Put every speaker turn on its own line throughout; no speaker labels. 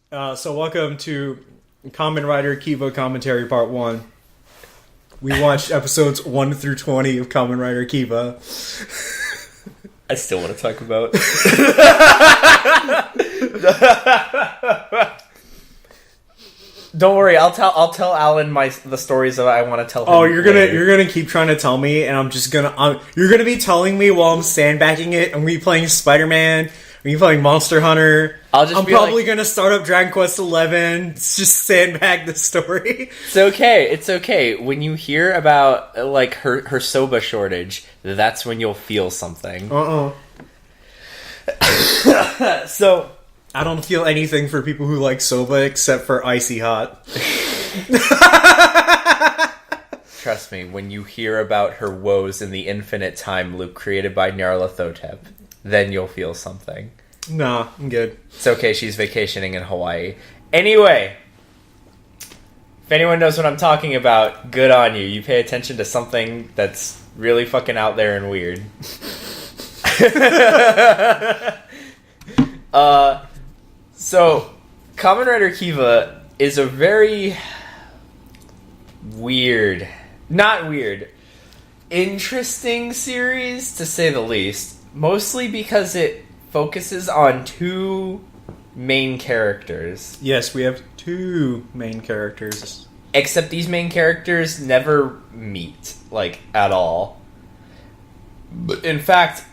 So welcome to Kamen Rider Kiva Commentary Part 1. We watched episodes 1 through 20 of Kamen Rider Kiva.
I still want to talk about. Don't worry, I'll tell Alan the stories that I want to tell him.
Oh, you're gonna keep trying to tell me, and I'm just gonna you're gonna be telling me while I'm sandbagging it, and we playing Spider-Man, we playing Monster Hunter. I'm probably gonna start up Dragon Quest 11. Just sandbag the story.
It's okay. When you hear about like her soba shortage, that's when you'll feel something. So
I don't feel anything for people who like soba except for icy hot.
Trust me, when you hear about her woes in the infinite time loop created by Nyarlathotep, then you'll feel something.
Nah, I'm good.
It's okay, she's vacationing in Hawaii. Anyway, if anyone knows what I'm talking about, good on you. You pay attention to something that's really fucking out there and weird. So, Kamen Rider Kiva is a very interesting series, to say the least. Mostly because it focuses on two main characters.
Yes, we have two main characters.
Except these main characters never meet, like, at all. In fact,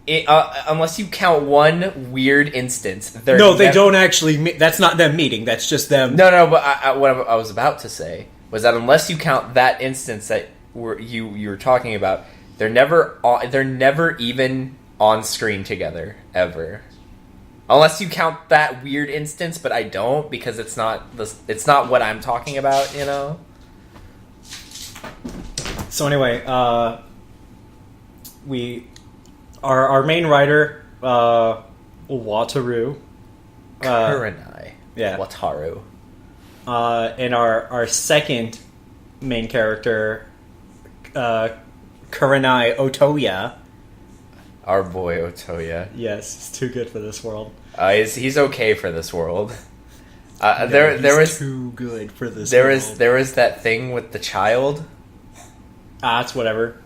unless you count one weird instance, they
don't actually meet. That's not them meeting. That's just them.
No. But what I was about to say was that unless you count that instance that you were talking about, they're never even on screen together ever. Unless you count that weird instance, but I don't, because it's not what I'm talking about. You know.
So anyway, Our main writer, Wataru.
Kurenai.
Yeah.
Wataru.
And our second main character, Kurenai Otoya.
Our boy Otoya.
Yes, he's too good for this world.
He's okay for this world.
There was too good for this world.
There was that thing with the child.
It's whatever.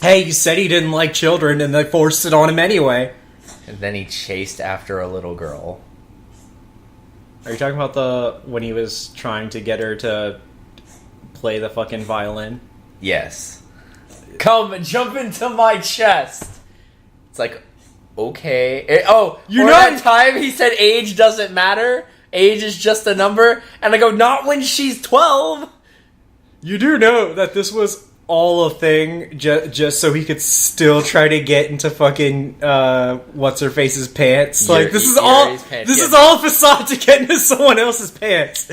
Hey, he said he didn't like children, and they forced it on him anyway.
And then he chased after a little girl.
Are you talking about when he was trying to get her to play the fucking violin?
Yes. Come and jump into my chest. It's like, okay. That time he said age doesn't matter. Age is just a number. And I go, not when she's 12.
You do know that this was all a thing just so he could still try to get into fucking what's-her-face's pants. This is all a facade to get into someone else's pants.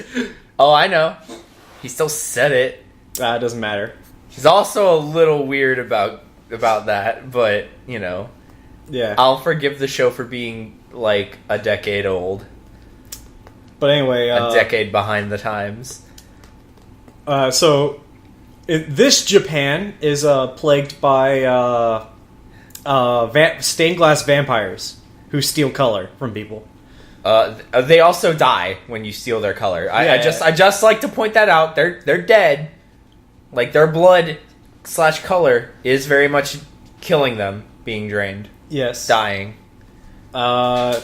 Oh, I know. He still said it.
It doesn't matter.
He's also a little weird about that, but, you know.
Yeah.
I'll forgive the show for being, like, a decade old.
But anyway,
a decade behind the times.
This Japan is plagued by stained glass vampires who steal color from people.
They also die when you steal their color. I just like to point that out. They're dead. Like, their blood / color is very much killing them, being drained.
Yes.
Dying.
God.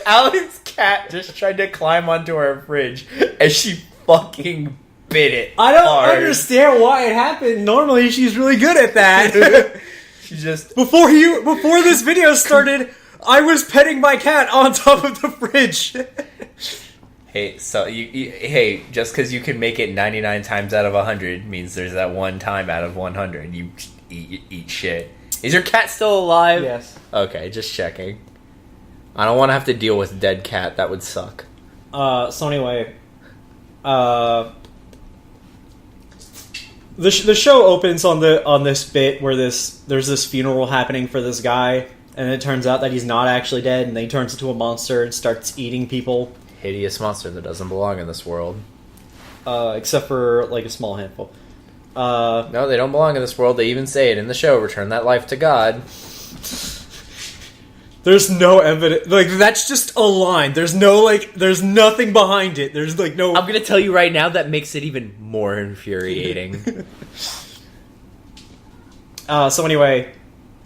Alan's cat just tried to climb onto our fridge, and she fucking bit it.
I don't understand why it happened. Normally, she's really good at that.
She just
before this video started, I was petting my cat on top of the fridge.
Hey, so hey, just because you can make it 99 times out of 100 means there's that one time out of 100 you eat shit. Is your cat still alive?
Yes.
Okay, just checking. I don't want to have to deal with dead cat. That would suck.
So anyway, the show opens on this bit where there's this funeral happening for this guy, and it turns out that he's not actually dead, and then he turns into a monster and starts eating people.
Hideous monster that doesn't belong in this world.
Except for like a small handful.
No, they don't belong in this world. They even say it in the show. Return that life to God.
There's no evidence. Like, that's just a line. There's no, like, there's nothing behind it. There's, like, no...
I'm gonna tell you right now, that makes it even more infuriating.
So anyway...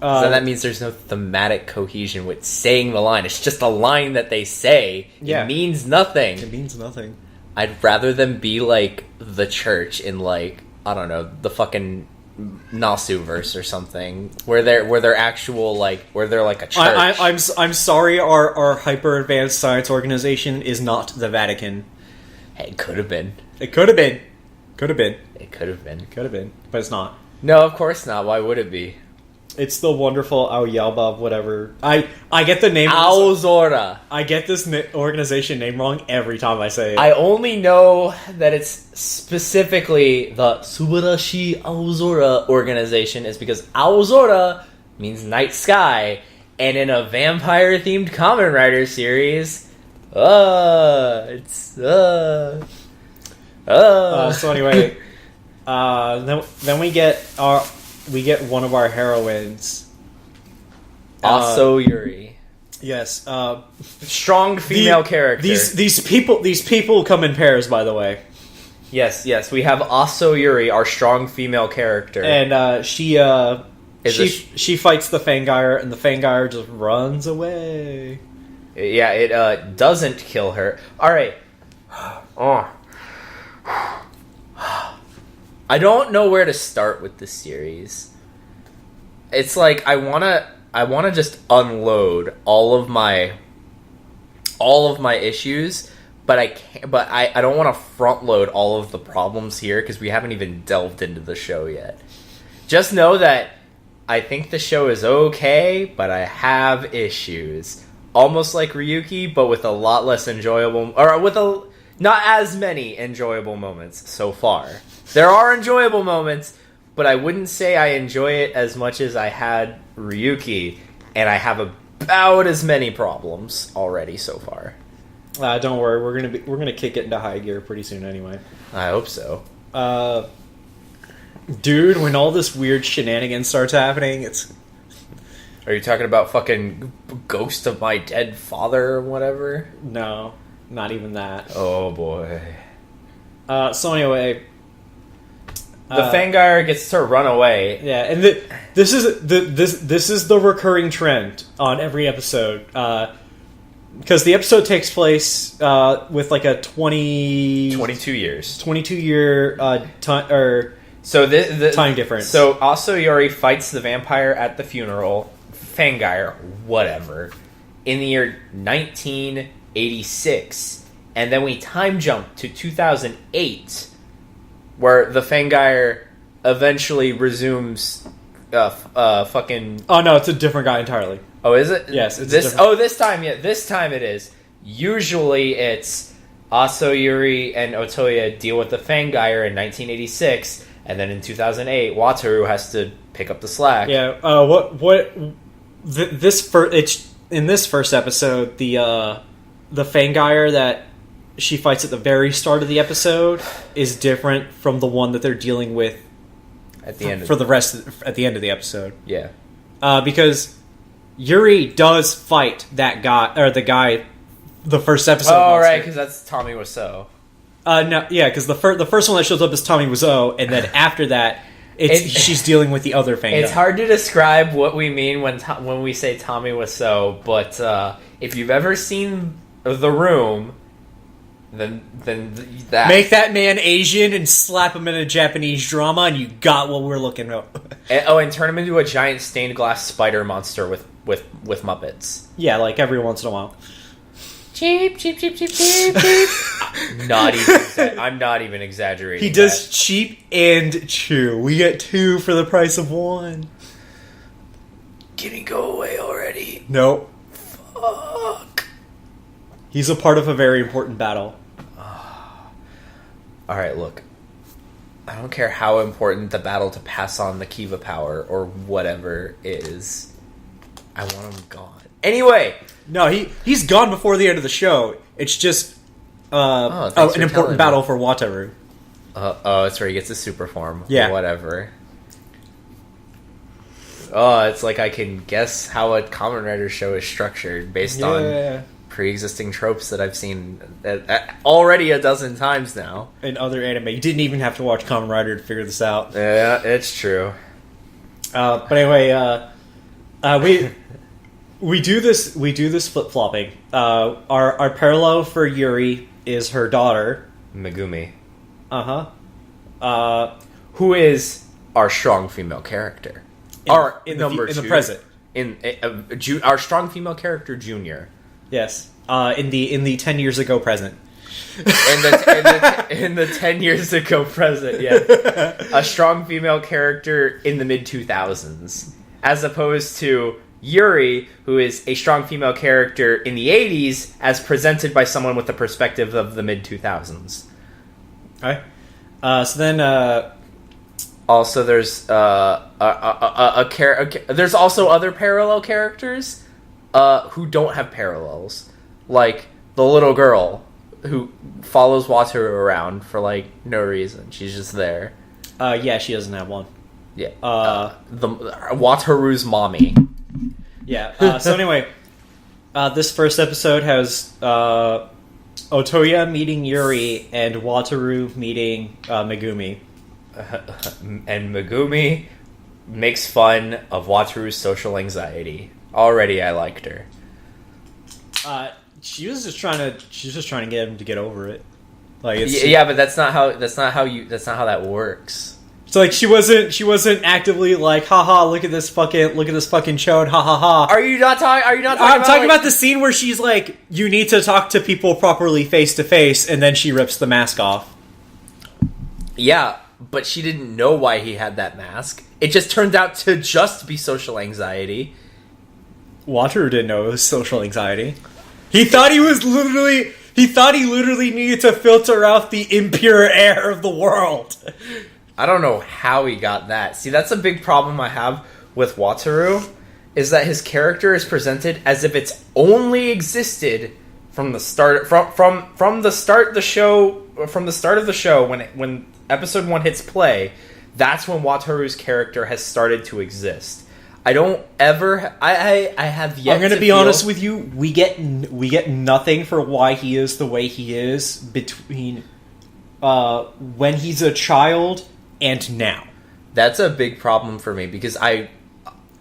so that means there's no thematic cohesion with saying the line. It's just a line that they say. It means nothing.
It means nothing.
I'd rather them be like the church in, like, I don't know, the fucking Nasu verse or something, where they're actual, like, where they're like a church.
I'm sorry, our hyper advanced science organization is not the Vatican.
Hey, it could have been.
It could have been. Could have been.
It could have been.
Could have been. But it's not.
No, of course not. Why would it be?
It's the wonderful Aoyalba, whatever. I get the name.
Aozora.
I get this organization name wrong every time I say it.
I only know that it's specifically the Subarashi Aozora organization is because Aozora means night sky, and in a vampire-themed Kamen Rider series, so
anyway, then we get one of our heroines,
Also Yuri.
Yes,
strong female character.
These people come in pairs, by the way.
Yes, we have Also Yuri, our strong female character,
and she fights the Fangire, and the Fangire just runs away.
Yeah, it doesn't kill her. All right. Oh. I don't know where to start with this series. It's like I wanna just unload all of my issues, but I can't. But I don't want to front load all of the problems here because we haven't even delved into the show yet. Just know that I think the show is okay, but I have issues. Almost like Ryuki, but with a lot less enjoyable, or with not as many enjoyable moments so far. There are enjoyable moments, but I wouldn't say I enjoy it as much as I had Ryuki, and I have about as many problems already so far.
Don't worry, we're gonna kick it into high gear pretty soon anyway.
I hope so.
Dude, when all this weird shenanigans starts happening, it's...
Are you talking about fucking Ghost of My Dead Father or whatever?
No, not even that.
Oh boy.
So anyway,
the Fangire gets to run away.
Yeah, and this is the recurring trend on every episode. Because the episode takes place with like a 22 year time difference.
So also Yuri fights the vampire at the funeral, Fangire, whatever, in the year 1986, and then we time jump to 2008, where the Fangire eventually resumes fucking...
Oh no, it's a different guy entirely.
Oh, is it?
Yes, it's
this time it is. Usually it's Also Yuri and Otoya deal with the Fangire in 1986, and then in 2008 Wataru has to pick up the slack.
Yeah, in this first episode, the Fangire that she fights at the very start of the episode is different from the one that they're dealing with
at the end
at the end of the episode.
Yeah.
Because Yuri does fight that guy, or the guy, the first episode.
Oh, right, because that's Tommy Wiseau.
No, yeah, because the first one that shows up is Tommy Wiseau, and then after that, she's dealing with the other Fangire.
It's hard to describe what we mean when we say Tommy Wiseau, but if you've ever seen The Room, then that...
Make that man Asian and slap him in a Japanese drama, and you got what we're looking at.
and turn him into a giant stained glass spider monster with Muppets.
Yeah, like every once in a while.
Cheap. I'm not even exaggerating.
He does cheap and chew. We get 2 for the price of 1.
Can he go away already?
Nope.
Fuck.
He's a part of a very important battle.
Alright, look. I don't care how important the battle to pass on the Kiva power or whatever is. I want him gone. Anyway!
No, he's gone before the end of the show. It's just an important battle for Wataru.
That's where he gets his super form.
Yeah.
Whatever. It's like I can guess how a Kamen Rider show is structured based on pre-existing tropes that I've seen already a dozen times now.
In other anime. You didn't even have to watch Kamen Rider to figure this out.
Yeah, it's true.
But anyway, we do this flip-flopping. Our parallel for Yuri is her daughter.
Megumi.
Who is
our strong female character.
In the present.
Our strong female character, Junior.
Yes. In the 10 years ago present.
in the 10 years ago present, yeah. A strong female character in the mid-2000s. As opposed to Yuri, who is a strong female character in the 80s, as presented by someone with the perspective of the mid-2000s.
Okay. So then...
Also, there's there's also other parallel characters who don't have parallels, like the little girl who follows Wataru around for like no reason. She's just there.
Yeah, she doesn't have one.
Yeah. The Wataru's mommy.
Yeah. So anyway, this first episode has Otoya meeting Yuri and Wataru meeting Megumi.
And Megumi makes fun of Wataru's social anxiety. Already, I liked her.
She was just trying to get him to get over it. Like,
but that's not how that works.
So like she wasn't actively like, haha, look at this fucking chode, ha ha ha.
Are you not talking?
I'm talking about the scene where she's like, you need to talk to people properly face to face, and then she rips the mask off.
Yeah. But she didn't know why he had that mask. It just turned out to just be social anxiety.
Wataru didn't know it was social anxiety. He thought he literally needed to filter out the impure air of the world.
I don't know how he got that. See, that's a big problem I have with Wataru, is that his character is presented as if it's only existed from the start from the start of the show when episode 1 hits play. That's when Wataru's character has started to exist. I don't ever. I have yet.
I'm going to be honest with you. We get nothing for why he is the way he is between when he's a child and now.
That's a big problem for me because I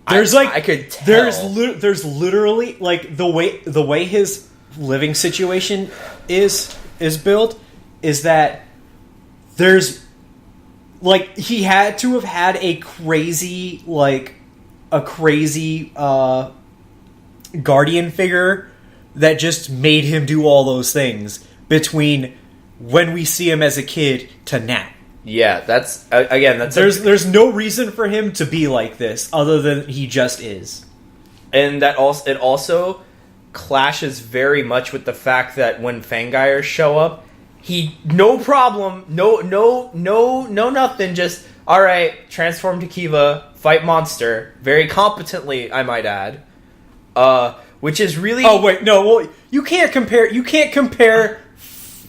could tell.
There's literally like the way his living situation is built is that there's like he had to have had a crazy guardian figure that just made him do all those things between when we see him as a kid to now.
Yeah, that's
there's no reason for him to be like this other than he just is.
And it also clashes very much with the fact that when Fangires show up, he no problem, no nothing, just alright, transform to Kiva, fight monster, very competently, I might add. Which is really
Oh wait, no, well you can't compare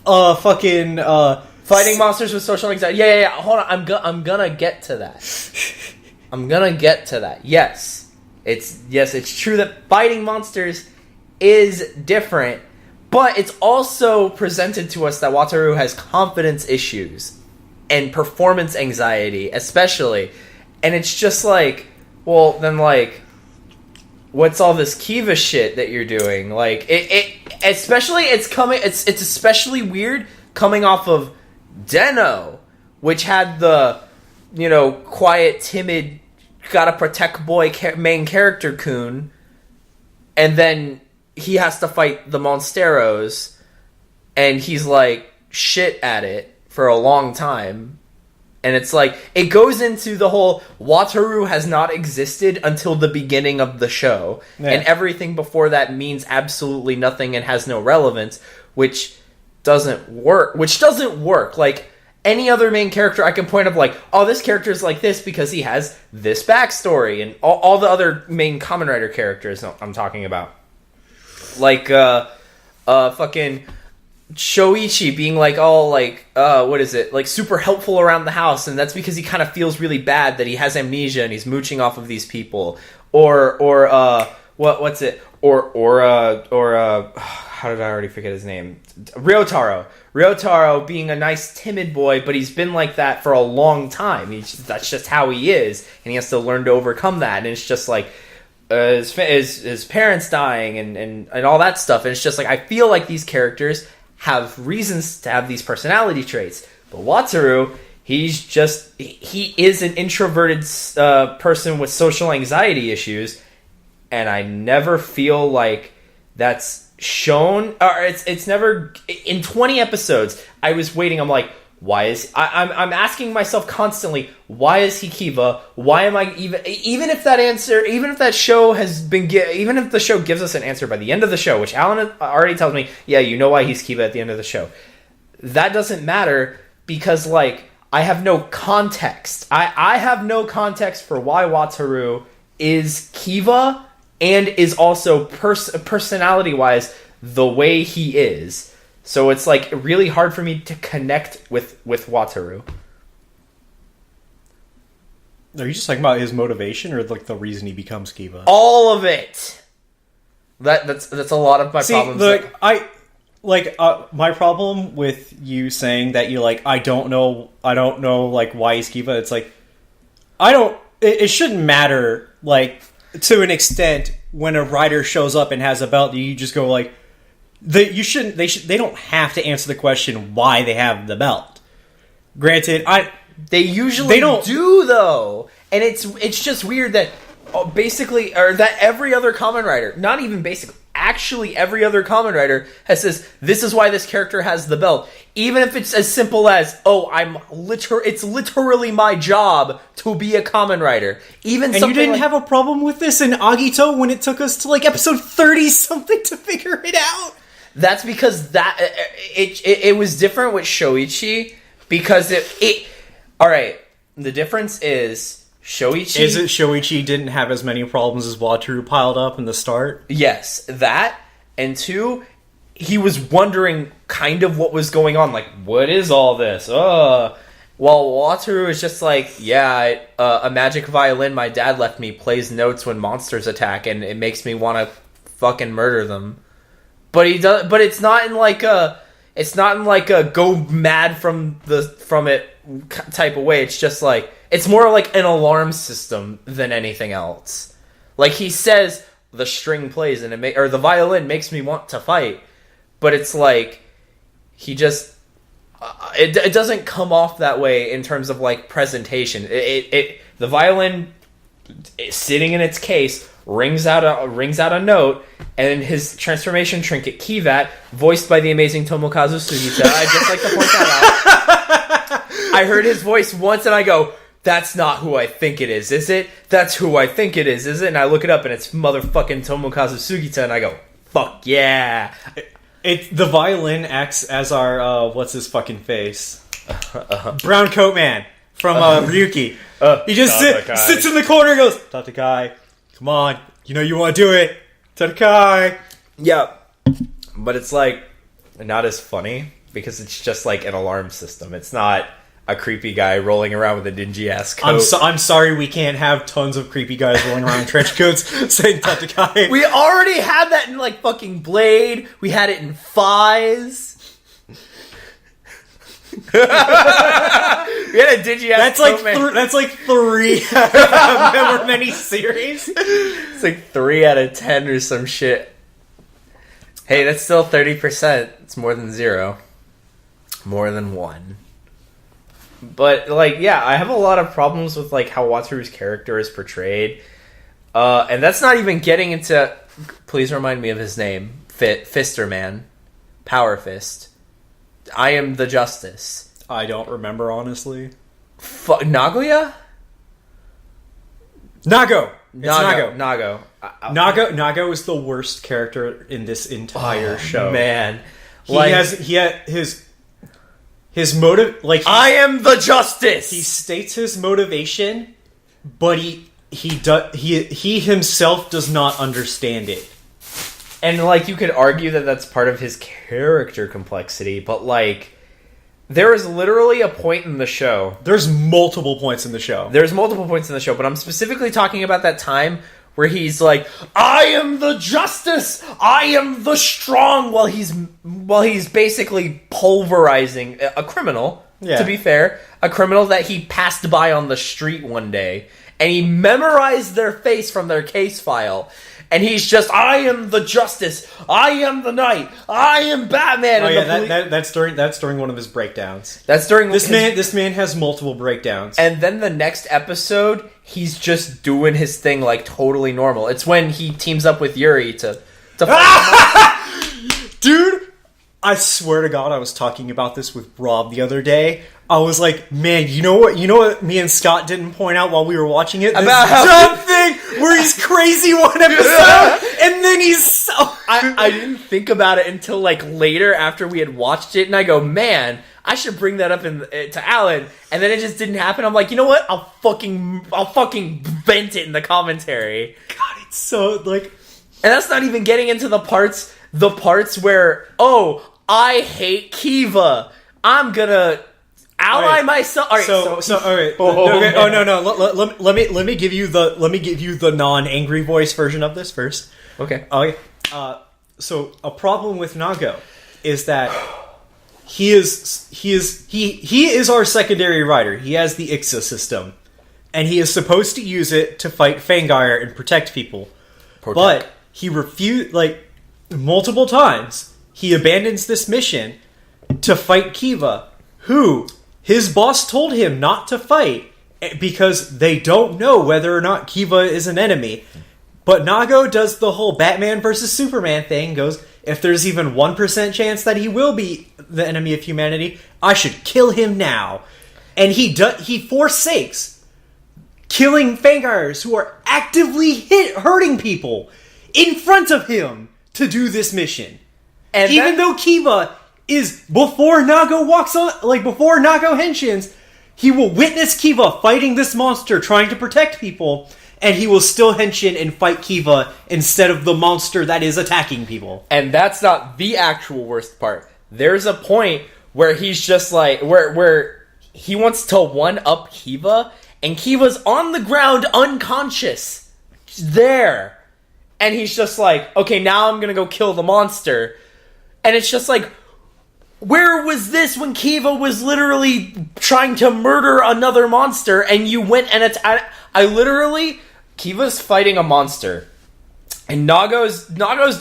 fucking
fighting monsters with social anxiety. Yeah, hold on, I'm gonna get to that. Yes, it's true that fighting monsters is different, but it's also presented to us that Wataru has confidence issues and performance anxiety, especially. And it's just like, well, then like, what's all this Kiva shit that you're doing? Like, it's especially weird coming off of Den-O, which had the, quiet, timid, gotta protect boy main character Kun, and then he has to fight the Monsteros, and he's like shit at it for a long time. And it's like, it goes into the whole Wataru has not existed until the beginning of the show. Yeah. And everything before that means absolutely nothing and has no relevance, which doesn't work. Like, any other main character I can point up like, oh, this character is like this because he has this backstory. And all the other main Kamen Rider characters I'm talking about. Like, fucking Shoichi being like all like what is it, like super helpful around the house, and that's because he kind of feels really bad that he has amnesia and he's mooching off of these people, or what's it, or how did I already forget his name? Ryotaro being a nice timid boy, but he's been like that for a long time. That's just how he is, and he has to learn to overcome that. And it's just like his parents dying and all that stuff. And it's just like, I feel like these characters have reasons to have these personality traits, but Wataru, he is an introverted person with social anxiety issues, and I never feel like that's shown, or it's never in 20 episodes. I was waiting. I'm like, why is I'm asking myself constantly, why is he Kiva? Why am I even if that answer, even if that show has been even if the show gives us an answer by the end of the show, which Alan already tells me, yeah, you know why he's Kiva at the end of the show. That doesn't matter because like I have no context. I have no context for why Wataru is Kiva and is also personality-wise the way he is. So it's like really hard for me to connect with Wataru.
Are you just talking about his motivation or like the reason he becomes Kiva?
All of it. That's a lot of my problems.
My problem with you saying that you like I don't know like why he's Kiva. It's like it shouldn't matter like to an extent when a rider shows up and has a belt. You just go like they don't have to answer the question why they have the belt. Granted,
they usually do though, and it's just weird that basically, or that every other Kamen Rider, not even basically, actually every other Kamen Rider says this is why this character has the belt, even if it's as simple as it's literally my job to be a Kamen Rider. And
you didn't have a problem with this in Agito when it took us to like episode 30 something to figure it out.
That's because it was different with Shoichi because it all right. The difference is. Shoichi
didn't have as many problems as Wataru piled up in the start?
Yes, that, and two, he was wondering kind of what was going on, like, what is all this? While Wataru is just like, yeah, a magic violin my dad left me plays notes when monsters attack, and it makes me want to fucking murder them. But it's not in like a go mad from it type of way. It's just like, it's more like an alarm system than anything else. Like he says, the string plays and or the violin makes me want to fight, but it's like he just it doesn't come off that way in terms of like presentation. The violin sitting in its case rings out a note, and his transformation trinket Kivat, voiced by the amazing Tomokazu Sugita. I'd just like to point that out. I heard his voice once and I go, that's not who I think it is it? That's who I think it is it? And I look it up and it's motherfucking Tomokazu Sugita, and I go, fuck yeah.
The violin acts as our, what's his fucking face? Brown coat man from Ryuki. He just sits in the corner and goes, Tatakai, come on, you know you want to do it. Tatakai.
Yeah. But it's like, not as funny, because it's just like an alarm system. It's not a creepy guy rolling around with a dingy-ass coat.
I'm sorry we can't have tons of creepy guys rolling around in trench coats saying Tatakai.
We already had that in, like, fucking Blade. We had it in Fies. We had a dingy-ass coat,
that's like 3 however many series.
It's like 3 out of 10 or some shit. Hey, that's still 30%. It's more than 0. More than 1. But, like, yeah, I have a lot of problems with, like, how Wataru's character is portrayed. And that's not even getting into... Please remind me of his name. Fister Man. Power Fist. I am the Justice.
I don't remember, honestly.
Nagoya?
Nago!
Nago.
Nago is the worst character in this entire show.
Man.
He had his motive, like
I am the Justice.
He states his motivation, but he himself does not understand it,
And, like, you could argue that that's part of his character complexity, but, like, there is literally a point in the show.
There's multiple points in the show.
But I'm specifically talking about that time where he's like, I am the justice! I am the strong! While he's basically pulverizing a criminal, to be fair. A criminal that he passed by on the street one day. And he memorized their face from their case file. And he's just, I am the justice. I am the knight. I am Batman.
Oh yeah, that's during one of his breakdowns.
That's during
this man has multiple breakdowns.
And then the next episode, he's just doing his thing like totally normal. It's when he teams up with Yuri to fight.
Dude, I swear to God, I was talking about this with Rob the other day. I was like, man, you know what me and Scott didn't point out while we were watching it? This dumb thing where he's crazy one episode, and then he's so...
I didn't think about it until, like, later after we had watched it, and I go, man, I should bring that up to Alan, and then it just didn't happen. I'm like, you know what? I'll fucking vent it in the commentary.
God, it's so, like...
And that's not even getting into the parts where, oh, I hate Kiva. I'm gonna... ally myself. All right,
so all right. Okay. Oh no. Let me give you the non-angry voice version of this first.
Okay.
Okay. So a problem with Nago is that he is our secondary rider. He has the Ixa system, and he is supposed to use it to fight Fangire and protect people. But he refused, like, multiple times. He abandons this mission to fight Kiva, who his boss told him not to fight because they don't know whether or not Kiva is an enemy. But Nago does the whole Batman versus Superman thing, goes, if there's even 1% chance that he will be the enemy of humanity, I should kill him now. And he forsakes killing Fangires who are actively hurting people in front of him to do this mission. And even though Kiva is, before Nago walks on, like, before Nago henshins, he will witness Kiva fighting this monster trying to protect people, and he will still henshin and fight Kiva instead of the monster that is attacking people.
And that's not the actual worst part. There's a point where he's just like, where he wants to one-up Kiva, and Kiva's on the ground unconscious. There. And he's just like, okay, now I'm gonna go kill the monster. And it's just like, where was this when Kiva was literally trying to murder another monster and you went and attacked? Kiva's fighting a monster. And Nago's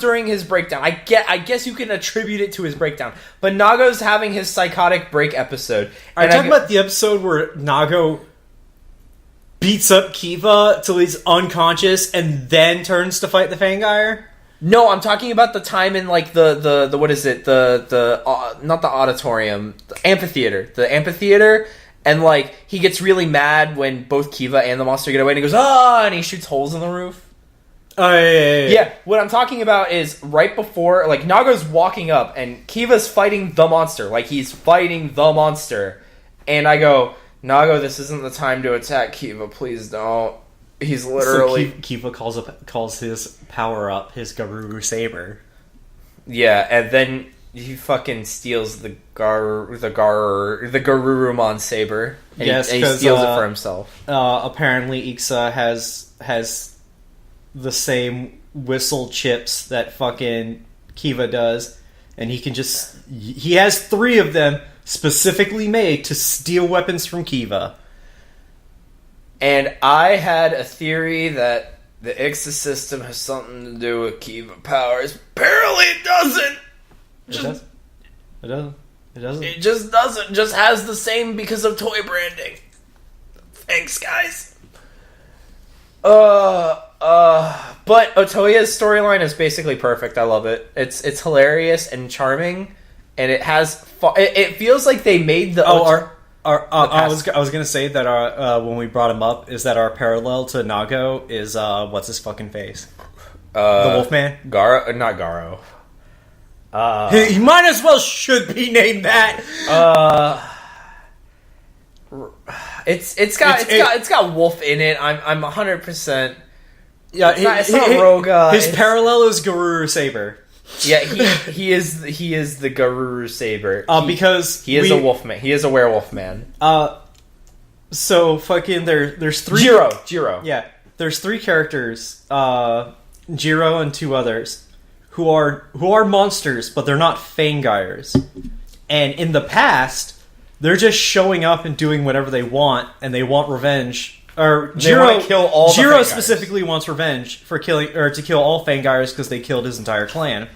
during his breakdown. I guess you can attribute it to his breakdown. But Nago's having his psychotic break episode.
Are you talking about the episode where Nago beats up Kiva till he's unconscious and then turns to fight the Fangire?
No, I'm talking about the time in, like, the what is it? The not the auditorium, the amphitheater. The amphitheater, and, like, he gets really mad when both Kiva and the monster get away, and he goes, ah, and he shoots holes in the roof.
Oh, yeah.
Yeah, what I'm talking about is right before, like, Nago's walking up, and Kiva's fighting the monster. Like, he's fighting the monster. And I go, Nago, this isn't the time to attack Kiva, please don't. He's literally...
So Kiva calls his power-up his Garuru Saber.
Yeah, and then he fucking steals the Garurumon Saber. And
yes,
he steals it for himself.
Apparently Ixa has the same whistle chips that fucking Kiva does. And he has 3 of them specifically made to steal weapons from Kiva.
And I had a theory that the Ixa system has something to do with Kiva powers. Apparently it doesn't!
It doesn't.
It just doesn't. Just has the same because of toy branding. Thanks, guys. But Otoya's storyline is basically perfect. I love it. It's hilarious and charming, and it has... It feels like they made the...
I was gonna say that when we brought him up is that our parallel to Nago is what's his fucking face? The Wolfman?
Garo, not Garo.
He might as well should be named that.
It's got Wolf in it. I'm 100%.
Yeah,
it's not Roga.
His parallel is Garuru Saber.
Yeah, he is the Garuru Saber.
Because
he is a wolf man. He is a werewolf man.
So fucking there's three
Jiro.
Yeah. There's three characters, Jiro and two others, who are monsters, but they're not Fangires. And in the past, they're just showing up and doing whatever they want, and they want revenge. Or Jiro specifically wants revenge for to kill all Fangires because they killed his entire clan.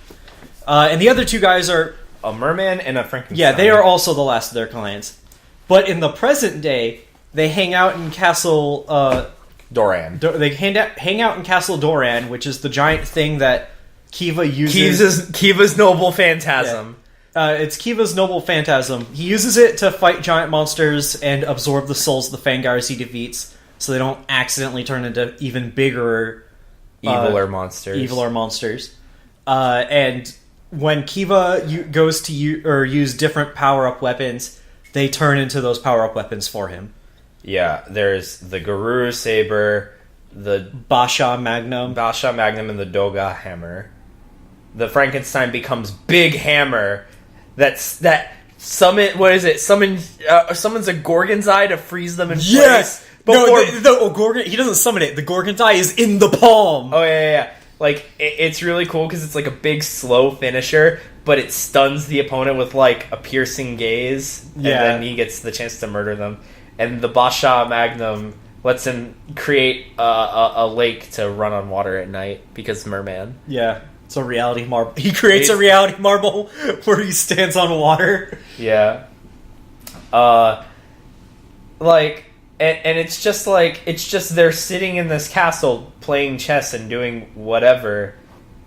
And the other two guys are
a merman and a Frankenstein.
Yeah, they are also the last of their clans. But in the present day, they hang out in Castle
Doran.
They hang out in Castle Doran, which is the giant thing that Kiva uses.
Kiva's noble phantasm.
Yeah. It's Kiva's noble phantasm. He uses it to fight giant monsters and absorb the souls of the Fangires he defeats, so they don't accidentally turn into even bigger,
eviler monsters.
And when Kiva goes to use different power-up weapons, they turn into those power-up weapons for him.
Yeah, there's the Garuru Saber, the
Basha Magnum,
and the Doga Hammer. The Frankenstein becomes Big Hammer. That summons a Gorgon's Eye to freeze them in place.
Yes. Gorgon. He doesn't summon it. The Gorgon's Eye is in the palm.
Oh yeah. Like it's really cool because it's like a big slow finisher, but it stuns the opponent with like a piercing gaze, and then he gets the chance to murder them. And the Basha Magnum lets him create a lake to run on water at night because merman.
Yeah. It's a reality marble. He creates a reality marble where he stands on water.
Yeah. And it's just they're sitting in this castle playing chess and doing whatever,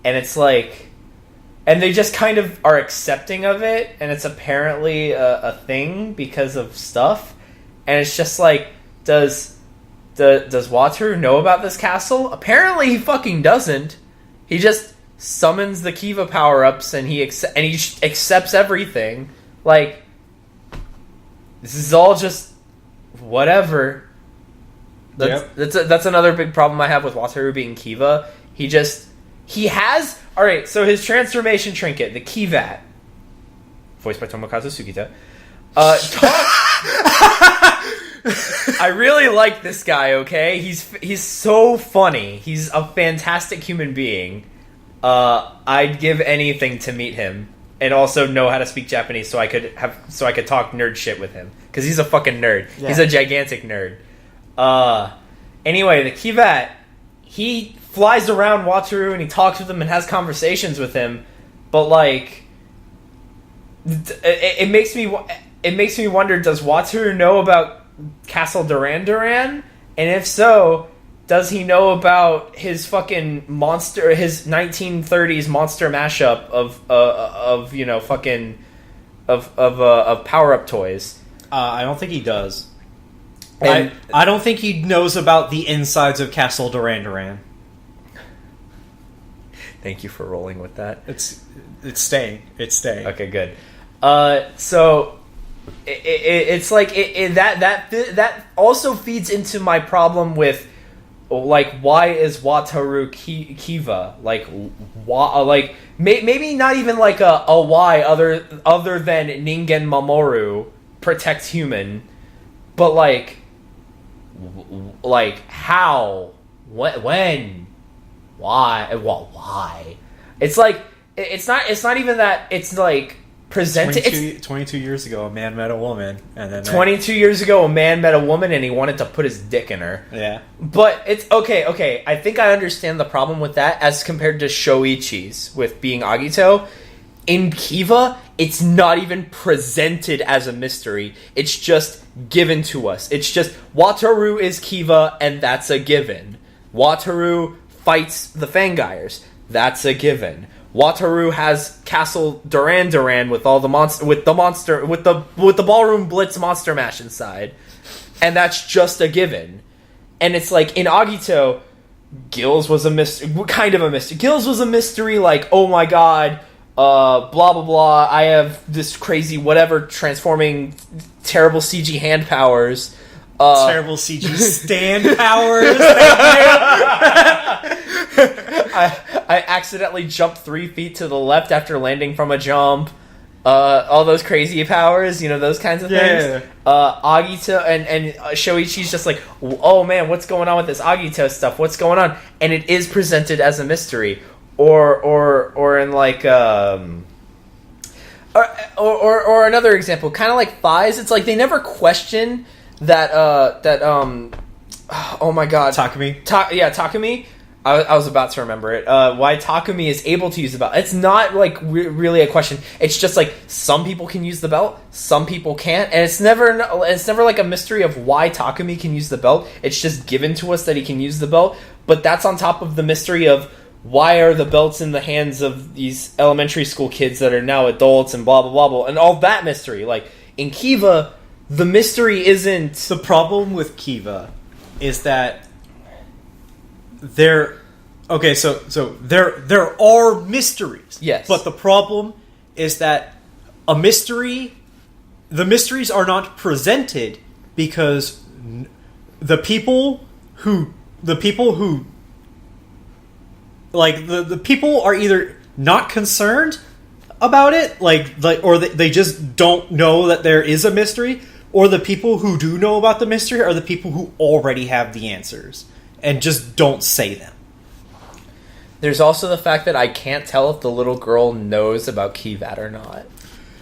and it's like, and they just kind of are accepting of it, and it's apparently a thing because of stuff, and it's just like, does Wataru know about this castle? Apparently he fucking doesn't. He just summons the Kiva power-ups and he accepts everything. Like, this is all just whatever. That's another big problem I have with Wataru being Kiva. He has... Alright, so his transformation trinket, the Kivat, voiced by Tomokazu Sugita, I really like this guy, okay? He's so funny. He's a fantastic human being. I'd give anything to meet him and also know how to speak Japanese so I could talk nerd shit with him, because he's a fucking nerd. Yeah. He's a gigantic nerd. Anyway, the Kivat, he flies around Wataru and he talks with him and has conversations with him, but like it makes me wonder, does Wataru know about Castle Duran Duran? And if so, does he know about his fucking monster, his 1930s monster mashup of power-up toys?
I don't think he does. And I don't think he knows about the insides of Castle Duran Duran.
Thank you for rolling with that.
It's staying. It's staying.
Okay, good. So it's like that also feeds into my problem with, like, why is Wataru Kiva? Like, why, like, maybe not even like a why other than Ningen Mamoru protects human, but like how, when, why? Well, why? It's like it's not even that. It's like presented.
22 years ago, a man met a woman, and then
22 years ago, a man met a woman, and he wanted to put his dick in her.
Yeah,
but it's okay. I think I understand the problem with that as compared to Shoichi's with being Agito. In Kiva, it's not even presented as a mystery. It's just given to us. It's just Wataru is Kiva, and that's a given. Wataru fights the Fangires. That's a given. Wataru has Castle Duran Duran with all the with the Ballroom Blitz monster mash inside, and that's just a given. And it's like in Agito, Gills was a mystery, kind of a mystery. Gills was a mystery, like, oh my god, blah blah blah. I have this crazy whatever transforming terrible CG hand powers.
Terrible CG stand powers.
I accidentally jumped 3 feet to the left after landing from a jump. All those crazy powers, those kinds of things. Agito and Shoichi's just like, oh man, what's going on with this Agito stuff? What's going on? And it is presented as a mystery, or in like or another example, kind of like Fies. It's like they never question that oh my god,
Takumi.
Takumi. I was about to remember it. Why Takumi is able to use the belt. It's not like really a question. It's just like some people can use the belt, some people can't, and it's never like a mystery of why Takumi can use the belt. It's just given to us that he can use the belt. But that's on top of the mystery of why are the belts in the hands of these elementary school kids that are now adults and blah blah blah blah, and all that mystery. Like in Kiva, the mystery isn't.
The problem with Kiva is that there are mysteries.
Yes.
But the problem is that the mysteries are not presented because the people who are either not concerned about it, or they just don't know that there is a mystery, or the people who do know about the mystery are the people who already have the answers and just don't say them.
There's also the fact that I can't tell if the little girl knows about Kivat or not.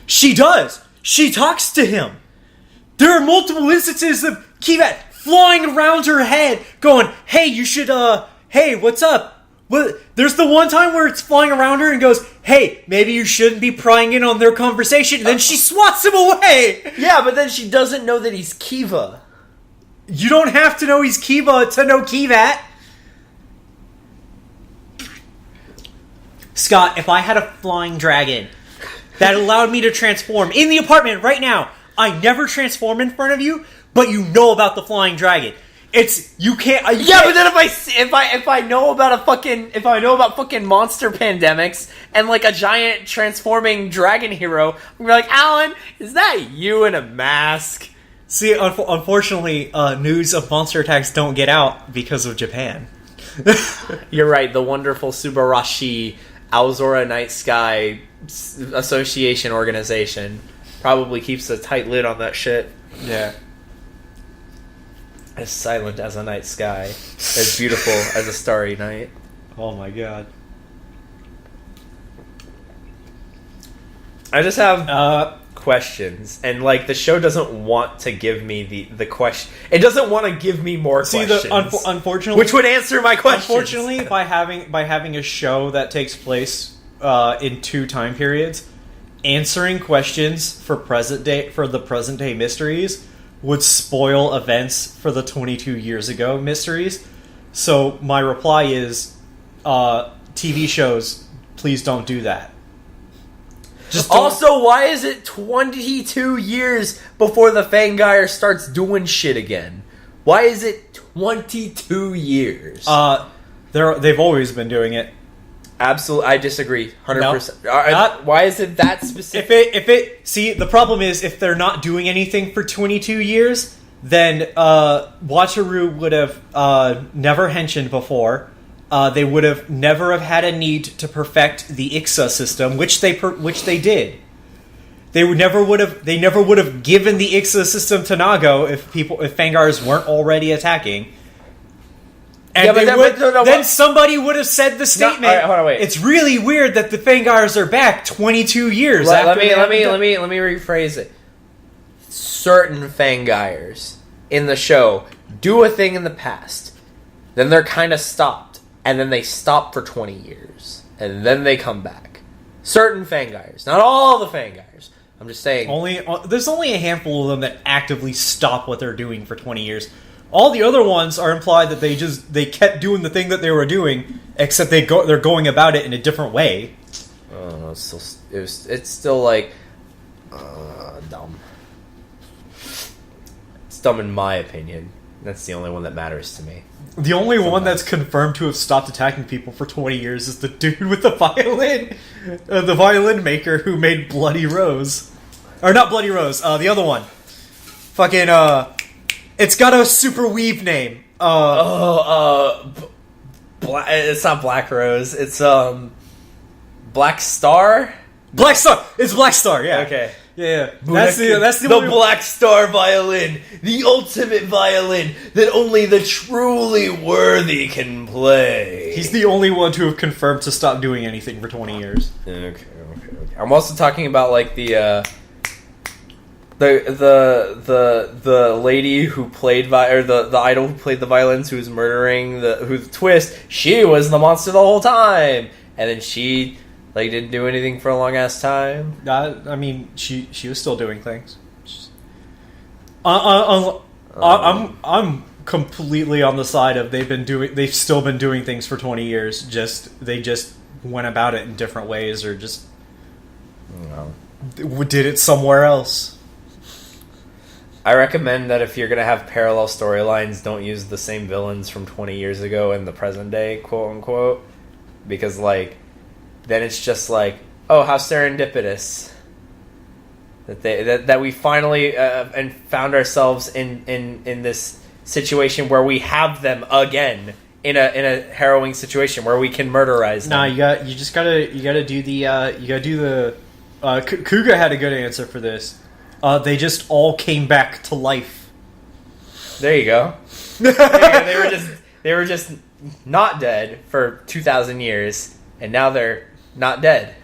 She does! She talks to him! There are multiple instances of Kivat flying around her head, going, hey, you should, hey, what's up? There's the one time where it's flying around her and goes, hey, maybe you shouldn't be prying in on their conversation, and then she swats him away!
Yeah, but then she doesn't know that he's Kiva.
You don't have to know he's Kiva to know Kivat. Scott, if I had a flying dragon that allowed me to transform in the apartment right now, I never transform in front of you, but you know about the flying dragon. You can't.
But then if I know about fucking monster pandemics and like a giant transforming dragon hero, I'm gonna be like, Alan, is that you in a mask?
See, unfortunately, news of monster attacks don't get out because of Japan.
You're right. The wonderful Subarashi Aozora Night Sky Association organization probably keeps a tight lid on that shit.
Yeah.
As silent as a night sky, as beautiful as a starry night.
Oh my god.
I just have questions, and like the show doesn't want to give me the question. It doesn't want to give me more questions.
Unfortunately,
which would answer my questions.
Unfortunately, by having a show that takes place in 2 time periods, answering questions for the present day mysteries would spoil events for the 22 years ago mysteries. So my reply is, TV shows, please don't do that.
Also, why is it 22 years before the Fangire starts doing shit again? Why is it 22 years?
They've always been doing it.
Absolutely, I disagree. 100%.
No,
why is it that specific?
See, the problem is if they're not doing anything for 22 years, then Wataru would have never henshined before. They would have never have had a need to perfect the Ixa system, which they did. They never would have given the Ixa system to Nago if Fangars weren't already attacking. And then somebody would have said the statement.
All right, hold on, wait.
It's really weird that the Fangars are back 22 years.
Let me rephrase it. Certain Fangires in the show do a thing in the past, then they're kind of stopped, and then they stop for 20 years, and then they come back. Certain Fangires, not all the Fangires. I'm just saying.
There's only a handful of them that actively stop what they're doing for 20 years. All the other ones are implied that they kept doing the thing that they were doing, except they're going about it in a different way.
Oh, it's still like dumb. It's dumb in my opinion. That's the only one that matters to me.
The only one that's confirmed to have stopped attacking people for 20 years is the dude with the violin, the violin maker who made Bloody Rose, or not Bloody Rose, the other one, fucking It's got a super weeb name.
It's not Black Rose. It's Black Star.
Black Star. It's Black Star. Yeah.
Okay.
Yeah. That's the
Black Star violin, the ultimate violin that only the truly worthy can play.
He's the only one to have confirmed to stop doing anything for 20 years.
Okay. I'm also talking about like the lady who played the idol who played the violins, who was murdering who's twist. She was the monster the whole time, and then she like didn't do anything for a long ass time.
I mean, she was still doing things. I'm completely on the side of they've still been doing things for 20 years. They just went about it in different ways, or just did it somewhere else.
I recommend that if you're gonna have parallel storylines, don't use the same villains from 20 years ago in the present day, quote unquote, because like then it's just like, oh, how serendipitous that we finally and found ourselves in this situation where we have them again in a harrowing situation where we can murderize them.
Nah, you gotta do the Kuga had a good answer for this. They just all came back to life.
There you go. They were just not dead for 2,000 years, and now they're not dead.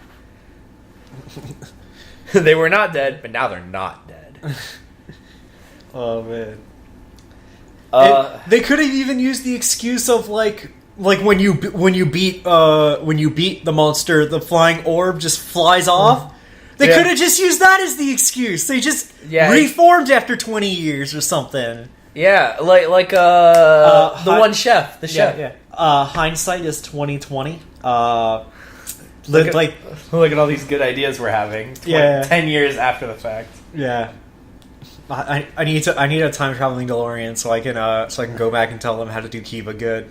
They were not dead, but now they're not dead.
Oh man. They could have even used the excuse of like when you beat the monster, the flying orb just flies off. They could have just used that as the excuse. They just reformed after 20 years or something.
Yeah, like the one chef, the chef.
Yeah. Hindsight is 2020.
Look at all these good ideas we're having. 10 years after the fact.
Yeah. I need a time traveling DeLorean so I can go back and tell them how to do Kiva good.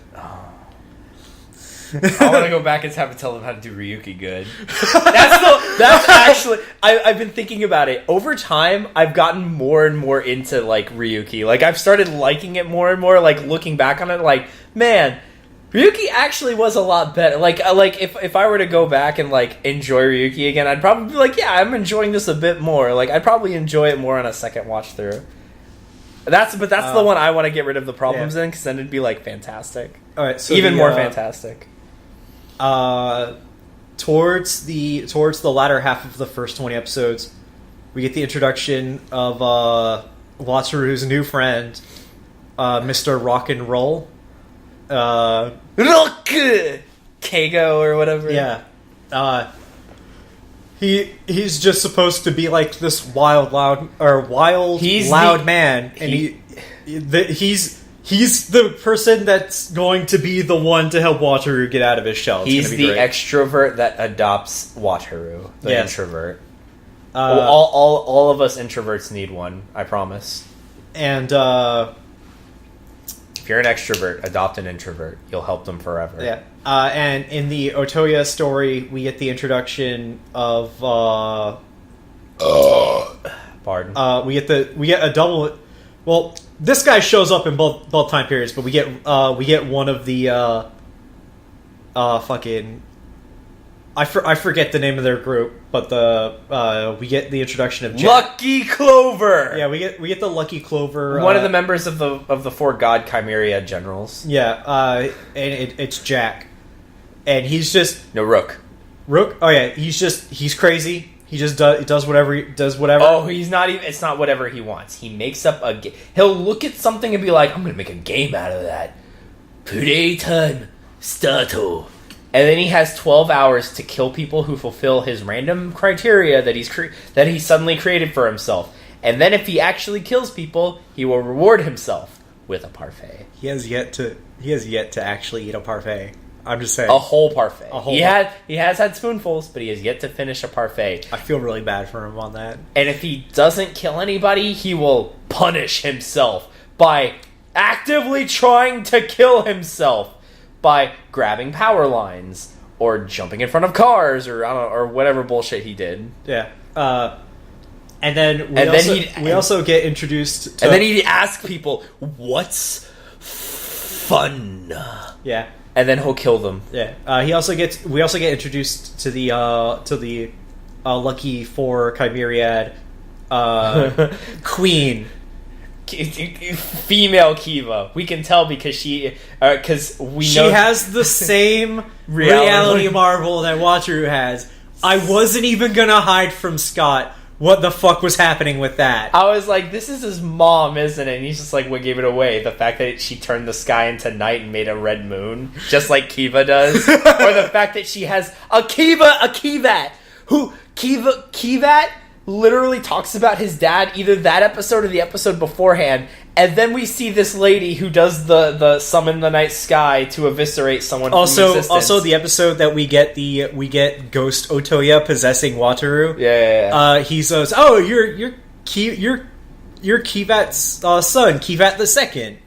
I want to go back and tell them how to do Ryuki good. That's actually I've been thinking about it. Over time, I've gotten more and more into like Ryuki. Like I've started liking it more and more. Like looking back on it, like man, Ryuki actually was a lot better. Like if I were to go back and like enjoy Ryuki again, I'd probably be like, yeah, I'm enjoying this a bit more. Like I'd probably enjoy it more on a second watch through. That's the one I want to get rid of the problems in, because then it'd be like fantastic.
All right, so
even more fantastic.
Towards the latter half of the first 20 episodes, we get the introduction of Wataru's new friend, Mr. Rock and Roll.
Rock! Keigo or whatever.
Yeah. He's just supposed to be like this loud man, and he's the person that's going to be the one to help Wataru get out of his shell.
He's the extrovert that adopts Wataru, the introvert. All of us introverts need one, I promise.
And
if you're an extrovert, adopt an introvert. You'll help them forever.
Yeah. And in the Otoya story, we get the introduction of
pardon.
We get a double. Well, this guy shows up in both time periods, but we get one of the fucking. I forget the name of their group, but we get the introduction of Jack.
Lucky Clover.
Yeah, we get the Lucky Clover.
One of the members of the four God Chimera generals.
Yeah, and it's Jack, and he's just
Rook.
Rook. Oh yeah, he's crazy. He just does whatever.
Oh, he's not even. It's not whatever he wants. He makes up a game. He'll look at something and be like, "I'm gonna make a game out of that." Playtime, starto. And then he has 12 hours to kill people who fulfill his random criteria that he suddenly created for himself. And then if he actually kills people, he will reward himself with a parfait.
He has yet to actually eat a parfait. I'm just saying.
A whole parfait. He has had spoonfuls, but he has yet to finish a parfait.
I feel really bad for him on that.
And if he doesn't kill anybody, he will punish himself by actively trying to kill himself. By grabbing power lines or jumping in front of cars or whatever bullshit he did.
Yeah. And then we also get introduced to...
And then he'd ask people, what's fun?
Yeah.
And then he'll kill them.
Yeah. We also get introduced to the Lucky 4 Chimeriad Queen.
Female Kiva. We can tell because she
has the same reality marble that Wataru has. I wasn't even gonna hide from Scott what the fuck was happening with that.
I was like, this is his mom, isn't it? And he's just like, what gave it away? The fact that she turned the sky into night and made a red moon, just like Kiva does. Or the fact that she has a Kivat, who Kivat literally talks about his dad, either that episode or the episode beforehand, and then we see this lady who does the summon the night sky to evicerate someone.
Also the episode that we get Ghost Otoya possessing Wataru.
Yeah.
He says, "Oh, you're Kivat's son, Kivat the Second."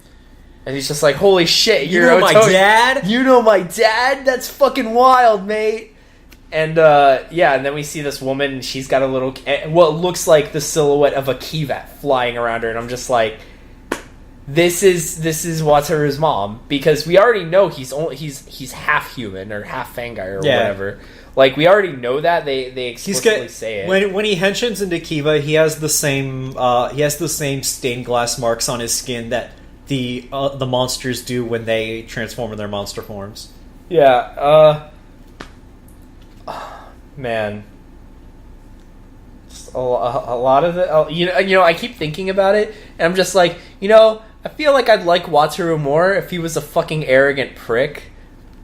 And he's just like, "Holy shit,
you know my dad?
You know my dad? That's fucking wild, mate." And and then we see this woman, and she's got a little, what looks like the silhouette of a Kivat flying around her, and I'm just like, this is Wataru's mom, because we already know he's half human or half Fangai or whatever. Like, we already know that they explicitly say it.
When he henshins into Kiva, he has the same stained glass marks on his skin that the monsters do when they transform in their monster forms.
Yeah. Man, just a lot of it. You know, I keep thinking about it, and I'm just like, I feel like I'd like Wataru more if he was a fucking arrogant prick.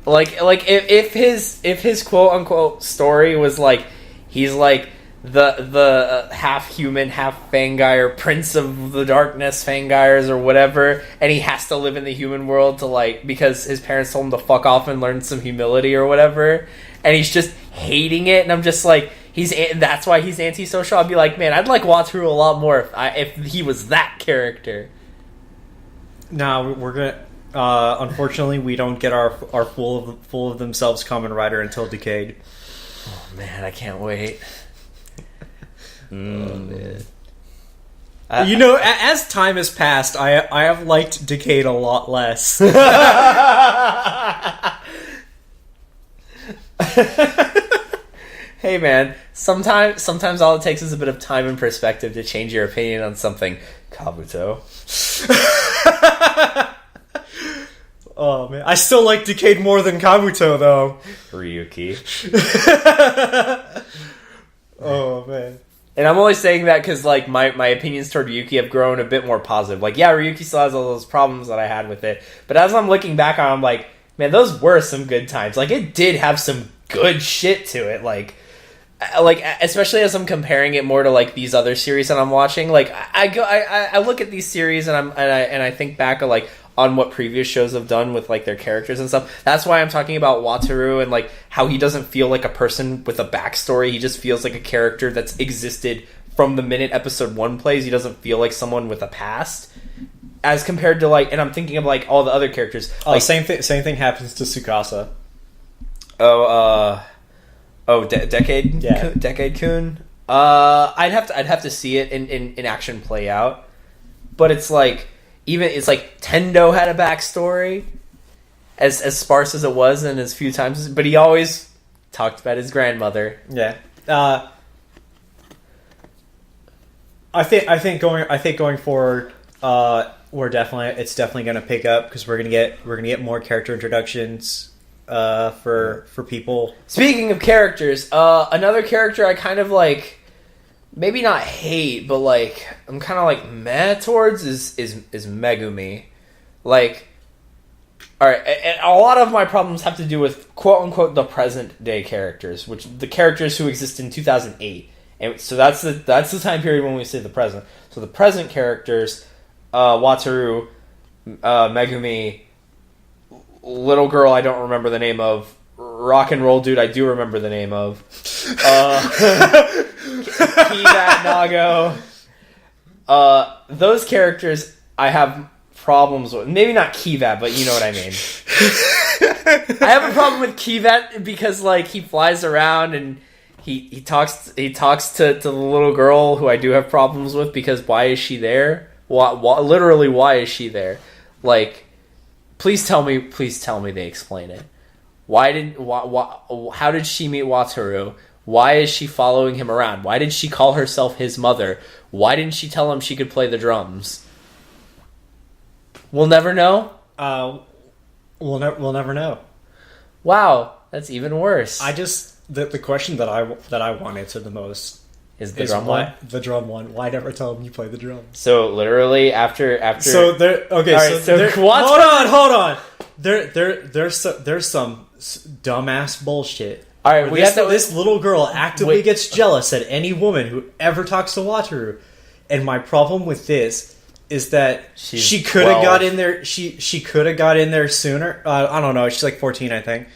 Like if his quote unquote story was like he's like the half human, half Fangai, or Prince of the Darkness Fangaiers or whatever, and he has to live in the human world to because his parents told him to fuck off and learn some humility or whatever. And he's just hating it, and I'm just like, that's why he's antisocial. I'd be like, man, I'd like Wataru a lot more if he was that character.
No, we're gonna. Unfortunately, we don't get our full of themselves Kamen Rider until Decade.
Oh man, I can't wait.
Oh man. As time has passed, I have liked Decade a lot less.
Hey man, sometimes all it takes is a bit of time and perspective to change your opinion on something. Kabuto.
Oh man, I still like Decade more than Kabuto though.
Ryuki.
Oh man.
And I'm only saying that because my opinions toward Ryuki have grown a bit more positive. Ryuki still has all those problems that I had with it, but as I'm looking back on it, I'm like, man, those were some good times. It did have some good shit to it. Especially as I'm comparing it more to these other series that I'm watching. I look at these series and I think back on what previous shows have done with their characters and stuff. That's why I'm talking about Wataru and how he doesn't feel like a person with a backstory. He just feels like a character that's existed from the minute episode 1 plays. He doesn't feel like someone with a past. As compared to and I'm thinking of all the other characters.
Same thing happens to Tsukasa.
Decade. Yeah. Decade Kun. I'd have to see it in action play out. But it's Tendo had a backstory, as sparse as it was and as few times, but he always talked about his grandmother.
Yeah. I think going forward, it's definitely going to pick up because we're gonna get more character introductions for people.
Speaking of characters, another character I kind of maybe not hate, but I'm kind of meh towards is Megumi. Alright, a lot of my problems have to do with quote unquote the present day characters, which the characters who exist in 2008. And so that's the time period when we say the present. So the present characters, Wataru, Megumi, little girl I don't remember the name of, rock and roll dude I do remember the name of, Kivat Nago. Those characters I have problems with. Maybe not Kivat, but you know what I mean. I have a problem with Kivat because he flies around and he talks to the little girl who I do have problems with, because why is she there? Literally, why is she there? Like, please tell me they explain it. How did she meet Wataru? Why is she following him around? Why did she call herself his mother? Why didn't she tell him she could play the drums? We'll never know.
We'll never know.
Wow, that's even worse.
The question that I want answered the most
is the drum one.
The drum one. Why never tell him you play the drums?
So literally after.
So there. Okay.
Right,
so hold on. There's some dumbass bullshit.
All right,
this little girl actively gets jealous at any woman who ever talks to Wataru, and my problem with this is that she could have got in there. She could have got in there sooner. I don't know. She's like 14, I think.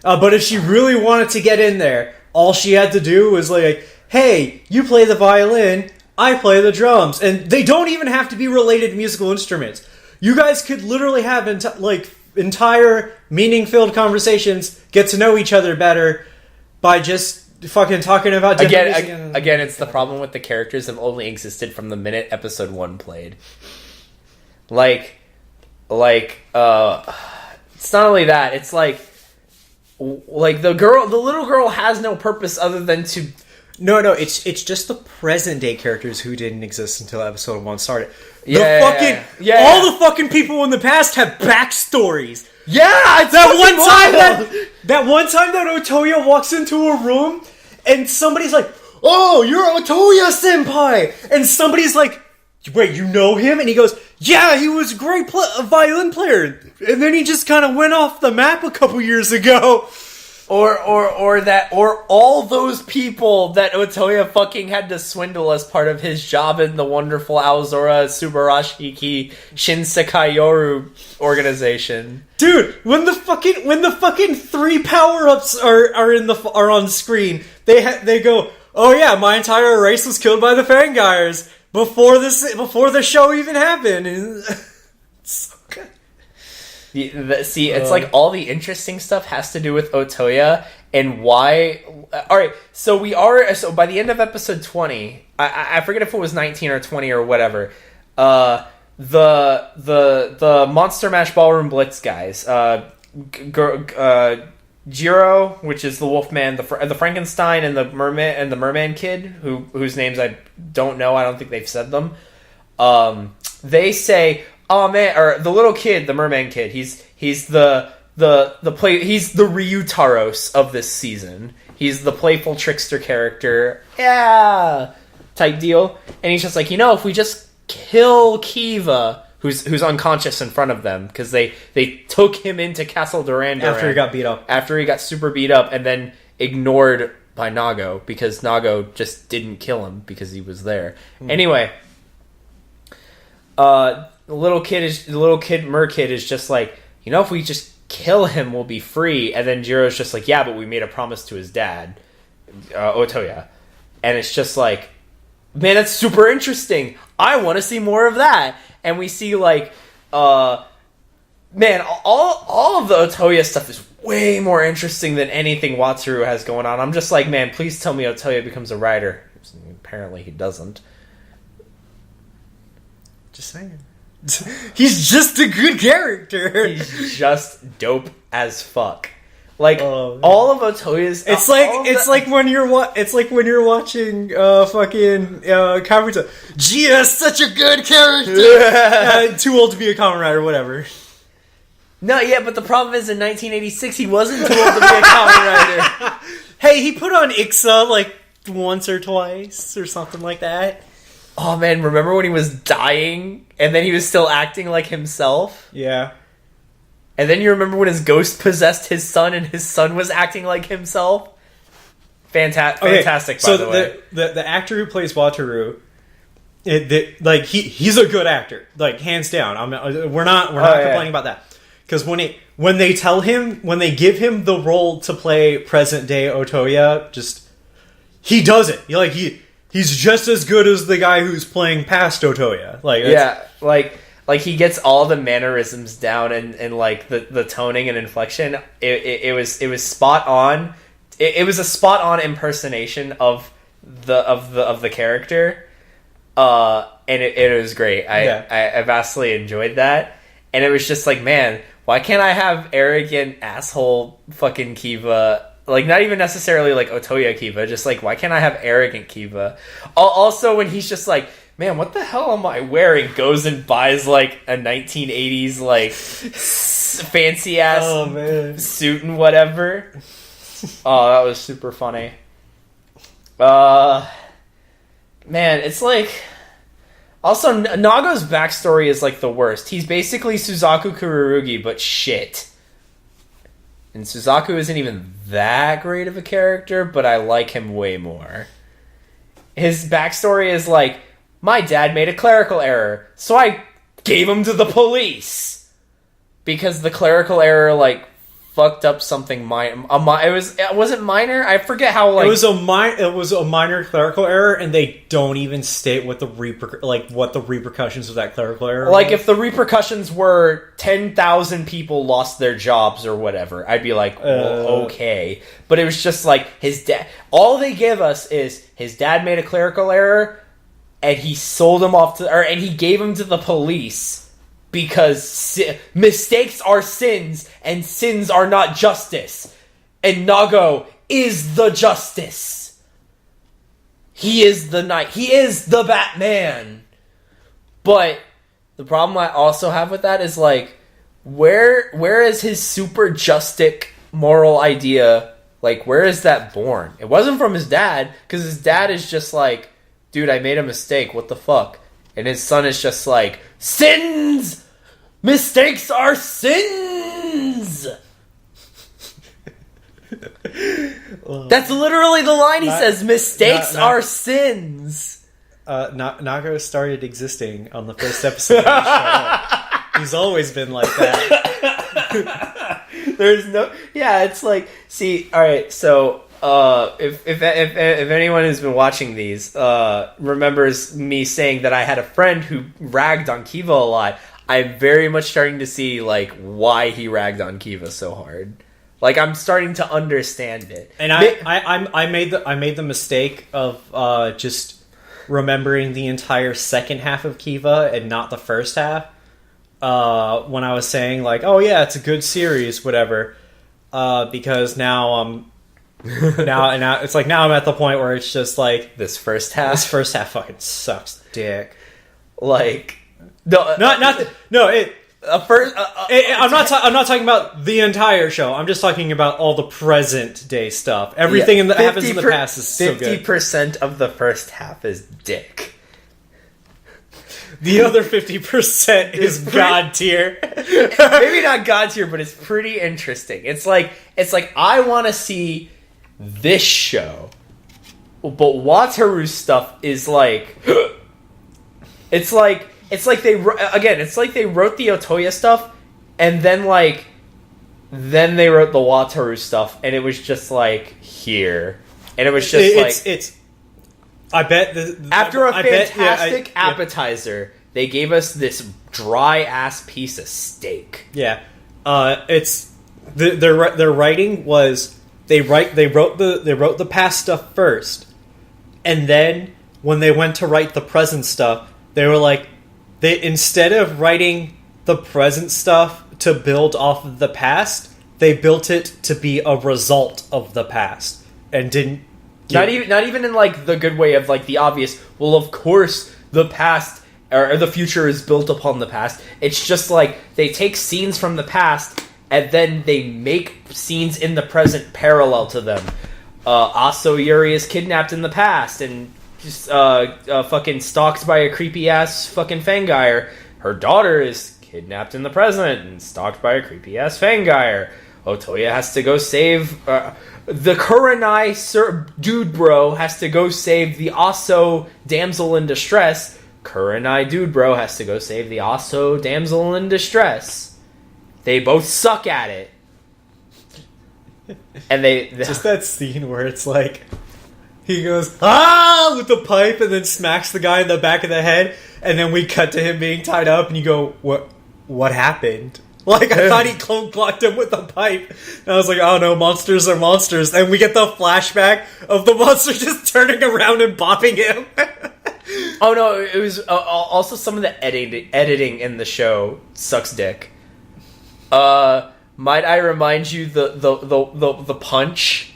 But if she really wanted to get in there, all she had to do was like, "Hey, you play the violin, I play the drums," and they don't even have to be related musical instruments. You guys could literally have entire meaning-filled conversations, get to know each other better by just fucking talking about different music.
Again, it's the problem with the characters have only existed from the minute episode 1 played. Like, it's not only that, it's like the little girl has no purpose other than to...
No, it's just the present day characters who didn't exist until episode 1 started. All the fucking people in the past have backstories.
Yeah,
that one time that Otoya walks into a room and somebody's like, "Oh, you're Otoya senpai," and somebody's like, "Wait, you know him?" And he goes, "Yeah, he was a great violin player," and then he just kind of went off the map a couple years ago.
Or all those people that Otoya fucking had to swindle as part of his job in the wonderful Aozora Subarashiki Shinsekai Yoru organization.
Dude, when the fucking 3 power-ups are on screen, they go, "Oh yeah, my entire race was killed by the Fangires before the show even happened." It's so good.
It's like all the interesting stuff has to do with Otoya and why. All right, so by the end of episode 20, I forget if it was 19 or 20 or whatever. The Monster Mash Ballroom Blitz guys, Jiro, which is the Wolfman, the Frankenstein, and the Merman Kid, whose names I don't know. I don't think they've said them. They say, "Oh man," or the little kid, the Merman Kid. He's the Ryutaros of this season. He's the playful trickster character, type deal. And he's just like, if we just kill Kiva, who's unconscious in front of them, because they took him into Castle Duran
after he got beat up,
after he got super beat up, and then ignored by Nago because Nago just didn't kill him because he was there. Anyway. The little kid Merkid is just like, if we just kill him, we'll be free. And then Jiro's just like, yeah, but we made a promise to his dad, Otoya. And it's just like, man, that's super interesting. I want to see more of that. And we see like, man, all of the Otoya stuff is way more interesting than anything Wataru has going on. I'm just like, man, please tell me Otoya becomes a writer. Apparently he doesn't.
Just saying. He's just a good character.
He's just dope as fuck. Like all of Otoya's.
It's like when you're watching fucking Kabuto. Gia, such a good character. Too old to be a Kamen Rider, whatever.
No, yeah, but the problem is in 1986 he wasn't too old to be a Kamen Rider.
Hey, he put on Ixa like once or twice or something like that.
Oh man, remember when he was dying and then he was still acting like himself?
Yeah.
And then you remember when his ghost possessed his son and his son was acting like himself? Fantastic, by the way.
So the actor who plays Wataru, he's a good actor, like hands down. We're not complaining about that. Because when they give him the role to play present day Otoya, he does it. He's just as good as the guy who's playing past Otoya.
Like he gets all the mannerisms down and like the toning and inflection. It was spot on. it was a spot on impersonation of the character, and it was great. I vastly enjoyed that, and it was just like, man, why can't I have arrogant asshole fucking Kiva? Like, not even necessarily like Otoya Kiva, just like, why can't I have arrogant Kiva? Also, when he's just like, man, what the hell am I wearing? Goes and buys like a 1980s like fancy ass suit and whatever. Oh, that was super funny. Man, it's like, also Nago's backstory is like the worst. He's basically Suzaku Kururugi, but shit. And Suzaku isn't even that great of a character, but I like him way more. His backstory is like, my dad made a clerical error, so I gave him to the police. Because the clerical error, like, fucked up something minor. It wasn't minor? I forget how, like...
It was a minor clerical error, and they don't even state what the repercussions of that clerical error
like,
was.
if the repercussions were 10,000 people lost their jobs or whatever, I'd be like, well, okay. But it was just like, his dad... All they give us is, his dad made a clerical error, and he sold him off to... and he gave him to the police... Because mistakes are sins, and sins are not justice. And Nago is the justice. He is the knight. He is the Batman. But the problem I also have with that is, like, where is his super justic moral idea? Like, where is that born? It wasn't from his dad, because his dad is just like, dude, I made a mistake. What the fuck? And his son is just like, sins! Mistakes are sins! That's literally the line he says. Mistakes are sins.
Nago started existing on the first episode of the show. He's always been like that.
There's no... Yeah, it's like... See, alright, so... If anyone who's been watching these remembers me saying that I had a friend who ragged on Kiva a lot, I'm very much starting to see like why he ragged on Kiva so hard. Like, I'm starting to understand it.
And I made the mistake of just remembering the entire second half of Kiva and not the first half. When I was saying like, oh yeah, it's a good series, whatever. Because now now it's like, now I'm at the point where it's just like,
this first half
fucking sucks dick.
Like,
I'm not talking about the entire show. I'm just talking about all the present day stuff. Everything that happens in the past is so good.
50% of the first half is dick.
The other 50% is god tier.
Maybe not god tier, but it's pretty interesting. It's like I want to see this show, but Wataru's stuff is like, it's like they wrote the Otoya stuff, and then they wrote the Wataru stuff, and it was just like, here, and it was just
I bet
after a fantastic appetizer, they gave us this dry ass piece of steak.
Yeah, it's their writing was they wrote the past stuff first, and then when they went to write the present stuff, they were like, instead of writing the present stuff to build off of the past, they built it to be a result of the past, and didn't.
Not even in like the good way of like the obvious. Well, of course, the past or the future is built upon the past. It's just like they take scenes from the past and then they make scenes in the present parallel to them. Aso Yuri is kidnapped in the past and just fucking stalked by a creepy ass fucking Fangire. Her daughter is kidnapped in the present and stalked by a creepy ass Fangire. Otoya has to go save the Kurenai dude bro has to go save the Aso damsel in distress. Kurenai dude bro has to go save the Aso damsel in distress. They both suck at it. And they
just that scene where it's like he goes ah with the pipe and then smacks the guy in the back of the head, and then we cut to him being tied up and you go, what happened? Like, I thought he clocked him with a pipe. And I was like, oh no, monsters are monsters. And we get the flashback of the monster just turning around and bopping him.
Oh no, it was also some of the editing in the show sucks dick. Might I remind you the punch?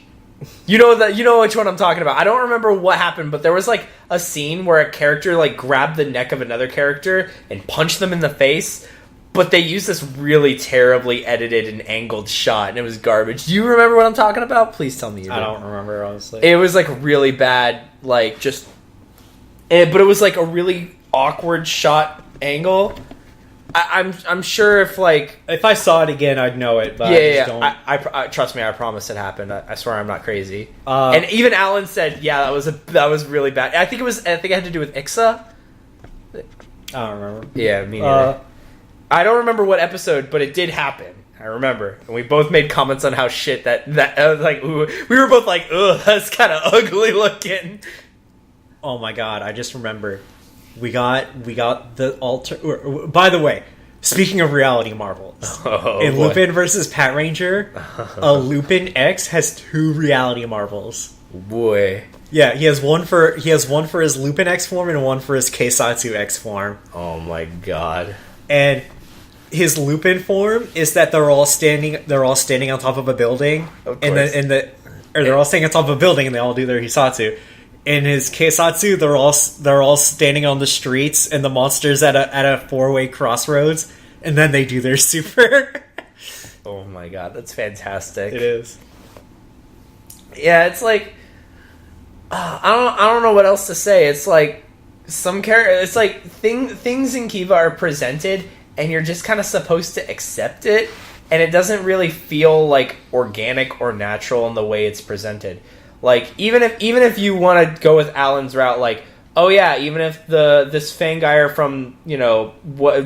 You know which one I'm talking about. I don't remember what happened, but there was like a scene where a character like grabbed the neck of another character and punched them in the face. But they used this really terribly edited and angled shot, and it was garbage. Do you remember what I'm talking about? Please tell me you do.
I don't remember, honestly.
It was, like, really bad, like, just... but it was, like, a really awkward shot angle. I'm sure if, like...
If I saw it again, I'd know it, but
don't... I trust me, I promise it happened. I swear I'm not crazy. And even Alan said, yeah, that was really bad. I think it had to do with Ixa.
I don't remember.
Yeah, me neither. I don't remember what episode, but it did happen. I remember. And we both made comments on how shit that like, ooh, we were both like, ugh, that's kind of ugly looking.
Oh my god, I just remember. We got the alter... By the way, speaking of reality marvels, in boy. Lupin versus Pat Ranger, a Lupin X has 2 reality marvels.
Boy.
Yeah, he has one for his Lupin X form and one for his Keisatsu X form.
Oh my god.
And his Lupin form is that they're all standing on top of a building, and they're all standing on top of a building and they all do their Hisatsu. In his Keisatsu, they're all standing on the streets and the monsters at a 4-way crossroads, and then they do their super.
Oh my god, that's fantastic.
It is.
Yeah, it's like I don't know what else to say. It's like it's like things in Kiva are presented and you're just kind of supposed to accept it, and it doesn't really feel like organic or natural in the way it's presented. Like even if you want to go with Alan's route, like, oh yeah, even if this Fangire from, you know,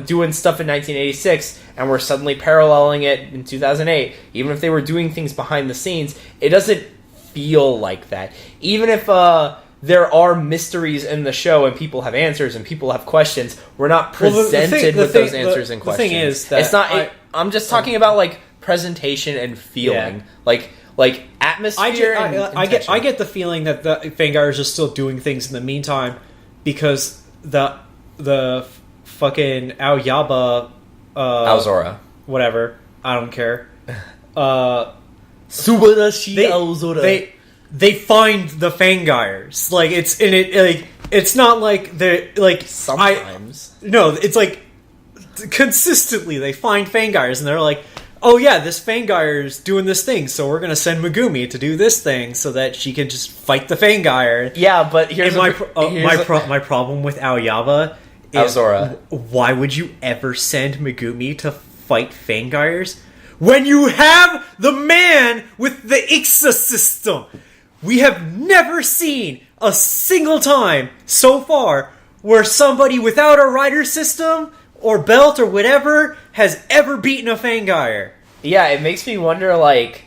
doing stuff in 1986 and we're suddenly paralleling it in 2008, even if they were doing things behind the scenes, it doesn't feel like that. Even if there are mysteries in the show and people have answers and people have questions, we're not presented with those answers and questions.
The thing is that
it's not. I'm just talking about like presentation and feeling, like atmosphere.
I get the feeling that the Fangires are still doing things in the meantime because the fucking Aoyaba,
Aozora,
whatever, I don't care.
Subarashi Aozora.
They find the Fangires. Like it's not like they're like
sometimes.
It's like consistently they find Fangires and they're like, oh yeah, this Fangire's doing this thing, so we're gonna send Megumi to do this thing so that she can just fight the Fangire.
Yeah, but here's
my problem with Aoyaba is
Aozora.
Why would you ever send Megumi to fight Fangires when you have the man with the Ixa system? We have never seen a single time so far where somebody without a rider system or belt or whatever has ever beaten a Fangire.
Yeah, it makes me wonder, like,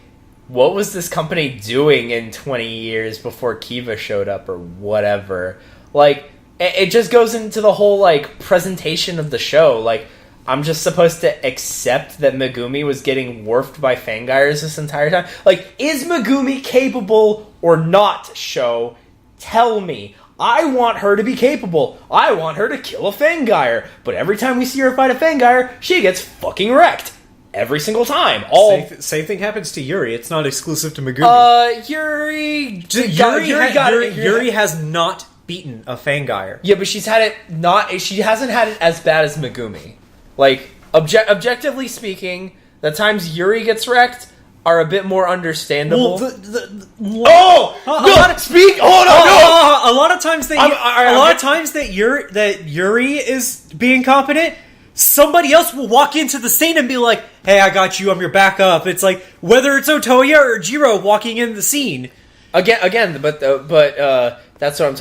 what was this company doing in 20 years before Kiva showed up or whatever? Like, it just goes into the whole, like, presentation of the show. Like, I'm just supposed to accept that Megumi was getting wharfed by Fangires this entire time? Like, is Megumi capable or not, show? Tell me. I want her to be capable. I want her to kill a Fangire. But every time we see her fight a Fangire, she gets fucking wrecked. Every single time.
Same thing happens to Yuri. It's not exclusive to Megumi. Yuri has not beaten a Fangire.
Yeah, but she hasn't had it as bad as Megumi. Like, objectively speaking, the times Yuri gets wrecked are a bit more understandable.
A lot of times that Yuri is being competent, somebody else will walk into the scene and be like, "Hey, I got you. I'm your backup." It's like whether it's Otoya or Jiro walking in the scene. But that's what I'm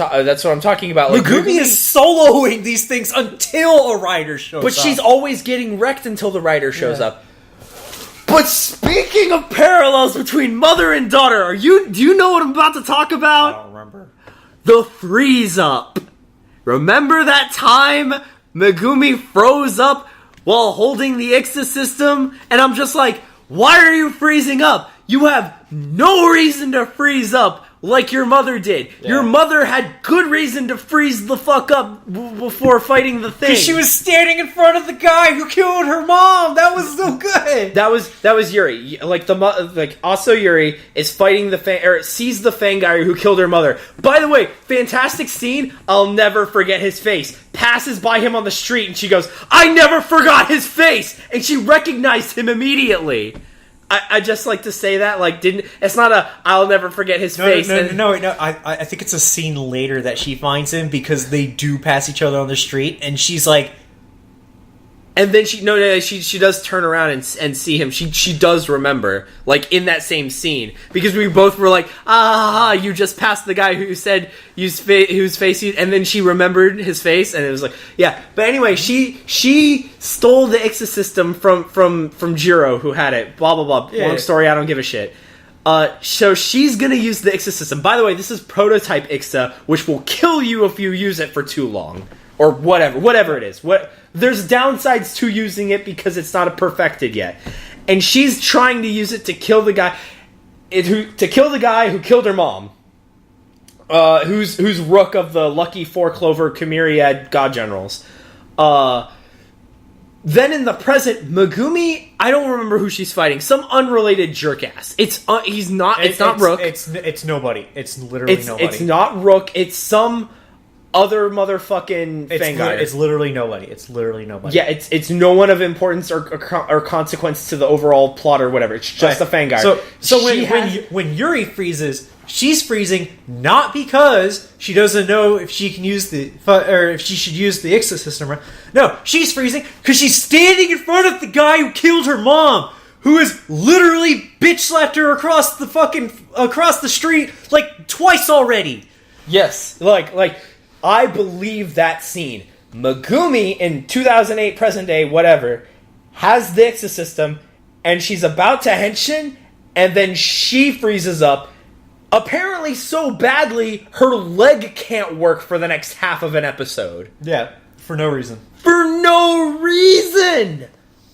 talking about. Like,
Megumi
is soloing these things until a rider shows up.
But she's always getting wrecked until the rider shows up. But speaking of parallels between mother and daughter, do you know what I'm about to talk about?
I don't remember.
The freeze up. Remember that time Megumi froze up
while holding the Ixa system, and I'm just like, why are you freezing up? You have no reason to freeze up like your mother did. Yeah. Your mother had good reason to freeze the fuck up before fighting the thing.
Because she was standing in front of the guy who killed her mom. That was so good.
That was Yuri. Also Yuri is fighting sees the Fang guy who killed her mother. By the way, fantastic scene. I'll never forget his face. Passes by him on the street and she goes, I never forgot his face, and she recognized him immediately. I just like to say that, it's not I'll never forget his face.
No. I think it's a scene later that she finds him because they do pass each other on the street, and she's like,
and then she does turn around and see him. She does remember, in that same scene, because we both were like, you just passed the guy who said whose face you, and then she remembered his face, and it was like, yeah. But anyway, she stole the Ixa system from Jiro, who had it. Blah blah blah. Yeah. Long story. I don't give a shit. So she's gonna use the Ixa system. By the way, this is prototype Ixa, which will kill you if you use it for too long. Or whatever it is. There's downsides to using it because it's not perfected yet. And she's trying to use it to kill the guy who killed her mom. Who's Rook of the Lucky Four Clover Chimeriad God Generals. Then in the present, Megumi, I don't remember who she's fighting. Some unrelated jerkass. It's not Rook.
It's nobody. It's literally nobody.
It's not Rook. It's some other motherfucking Fang guy.
It's literally nobody. It's literally nobody.
Yeah, it's no one of importance or consequence to the overall plot or whatever. It's just a Fang guy.
So when Yuri freezes, she's freezing not because she doesn't know if she can use if she should use the Ixa system. No, she's freezing because she's standing in front of the guy who killed her mom, who has literally bitch slapped her across the street twice already.
Yes, I believe that scene. Megumi in 2008, present day, whatever, has the Ixa system, and she's about to henshin, and then she freezes up. Apparently so badly, her leg can't work for the next half of an episode.
Yeah, for no reason.
For no reason!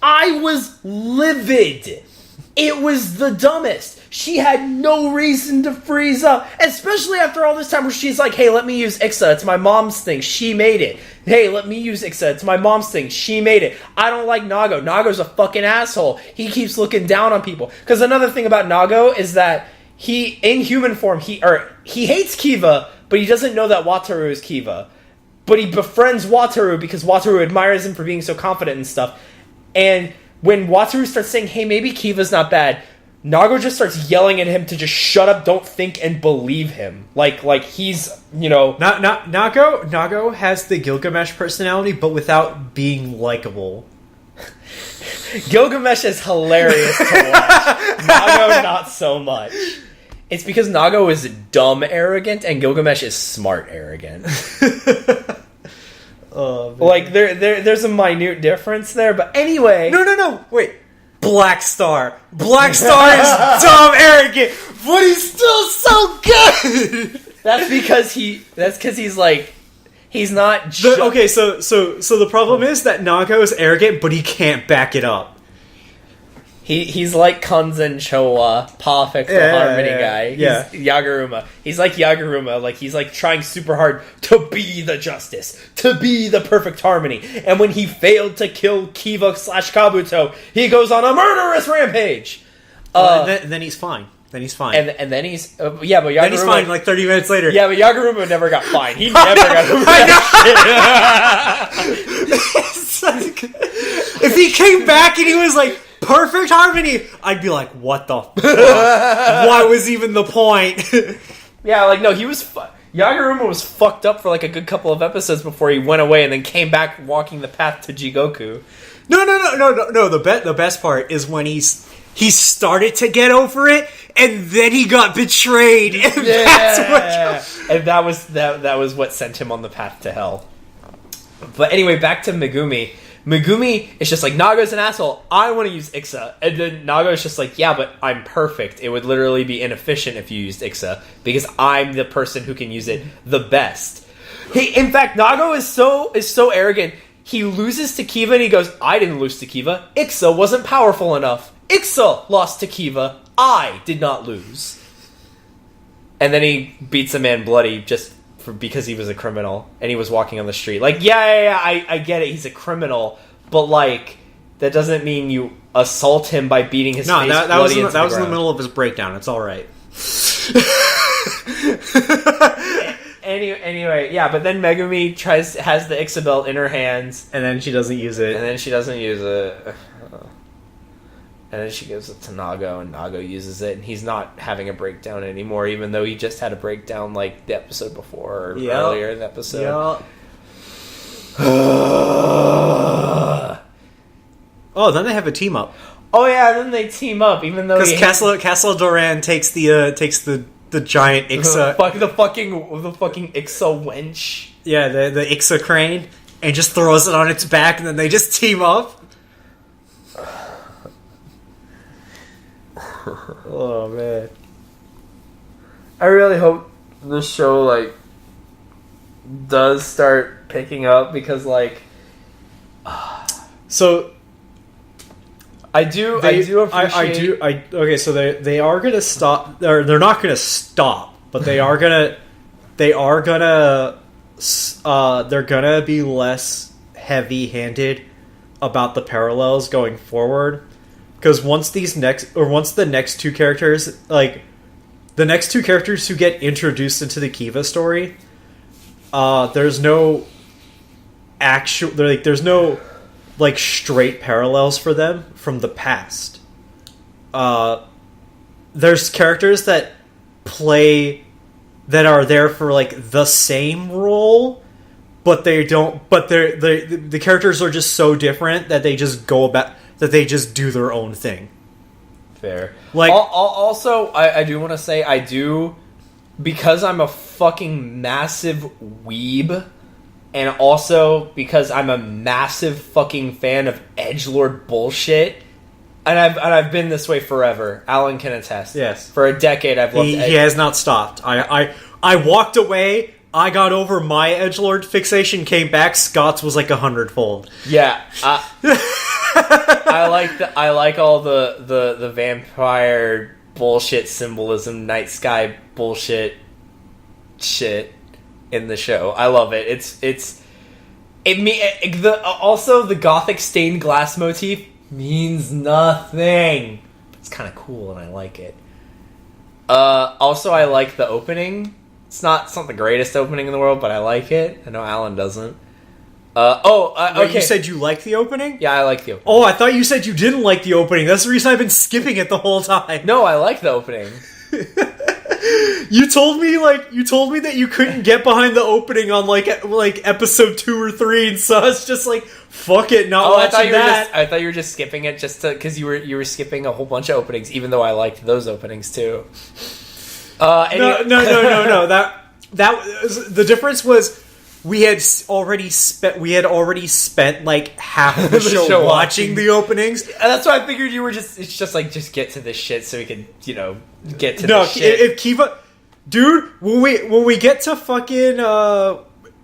I was livid. It was the dumbest. She had no reason to freeze up, especially after all this time where she's like, hey, let me use Ixa. It's my mom's thing. She made it. Hey, let me use Ixa. It's my mom's thing. She made it. I don't like Nago. Nago's a fucking asshole. He keeps looking down on people. Because another thing about Nago is that in human form, he hates Kiva, but he doesn't know that Wataru is Kiva. But he befriends Wataru because Wataru admires him for being so confident and stuff. And when Wataru starts saying, hey, maybe Kiva's not bad, Nago just starts yelling at him to just shut up, don't think, and believe him. Like he's,
Nago has the Gilgamesh personality, but without being likable.
Gilgamesh is hilarious to watch. Nago, not so much. It's because Nago is dumb arrogant, and Gilgamesh is smart arrogant. There's a minute difference there, but anyway.
No, wait. Black Star is dumb arrogant, but he's still so good.
That's because he's not.
Okay, so the problem is that Nago is arrogant, but he can't back it up.
He's like Kanzen Showa, perfect harmony guy. He's Yaguruma. He's like Yaguruma. He's trying super hard to be the justice, to be the perfect harmony. And when he failed to kill Kiva / Kabuto, he goes on a murderous rampage.
Then he's fine. And
then he's but Yaguruma,
then he's fine 30 minutes later.
Yeah, but Yaguruma never got fine. He never got over that
shit. If he came back and he was like, perfect harmony, I'd be like, what the fuck? What was even the point?
Yeah, no, he was... Yaguruma was fucked up for a good couple of episodes before he went away and then came back walking the path to Jigoku.
No. The best part is when he started to get over it, and then he got betrayed. And
that was what sent him on the path to hell. But anyway, back to Megumi. Megumi is just like, Nago's an asshole, I want to use Ixa. And then Nago's just like, yeah, but I'm perfect. It would literally be inefficient if you used Ixa, because I'm the person who can use it the best. In fact, Nago is so arrogant, he loses to Kiva and he goes, I didn't lose to Kiva. Ixa wasn't powerful enough. Ixa lost to Kiva. I did not lose. And then he beats a man bloody just because he was a criminal and he was walking on the street. Like, I get it. He's a criminal. But, like, that doesn't mean you assault him by beating his face bloody into the ground.
That was in the middle of his breakdown. It's all right.
Anyway, yeah, but then Megumi has the Ixa belt in her hands.
And then she doesn't use it.
And then she gives it to Nago, and Nago uses it, and he's not having a breakdown anymore, even though he just had a breakdown like the episode before, or earlier in the episode.
Oh, then they have a team up.
Oh yeah, then they team up, even though
because Castle Doran takes the giant Ixa,
the fucking Ixa wench.
Yeah, the Ixa crane, and just throws it on its back, and then they just team up.
Oh man, I really hope this show like does start picking up because like,
so
I do appreciate.
Okay, so they are gonna stop. Or they're not gonna stop, but they're gonna be less heavy-handed about the parallels going forward. Because once the next two characters, like the next two characters who get introduced into the Kiva story, there's no straight parallels for them from the past. There's characters that are there for like the same role, but they don't. But the characters are just so different that they just they just do their own thing.
Fair.
Like,
also, I do want to say, because I'm a fucking massive weeb, and also because I'm a massive fucking fan of edgelord bullshit, and I've been this way forever. Alan can attest.
Yes.
For a decade, I've loved
He has not stopped. I walked away. I got over my edgelord fixation, came back. Scott's was like 100-fold.
Yeah. I like all the vampire bullshit symbolism, night sky bullshit shit in the show. I love it. Also the gothic stained glass motif means nothing. It's kind of cool and I like it. Also I like the opening. It's not the greatest opening in the world, but I like it. I know Alan doesn't. Okay.
You said you liked the opening?
Yeah, I like the opening.
Oh, I thought you said you didn't like the opening. That's the reason I've been skipping it the whole time.
No, I like the opening.
You told me that you couldn't get behind the opening on like episode 2 or 3, and so I was just like, fuck it, not watching that.
I thought you were just skipping it just because you were skipping a whole bunch of openings, even though I liked those openings too.
No. That was, the difference was we had already spent like half of the show watching the openings.
And that's why I figured you were just get to this shit so we could, get to this shit.
If Kiva, dude, when we get to fucking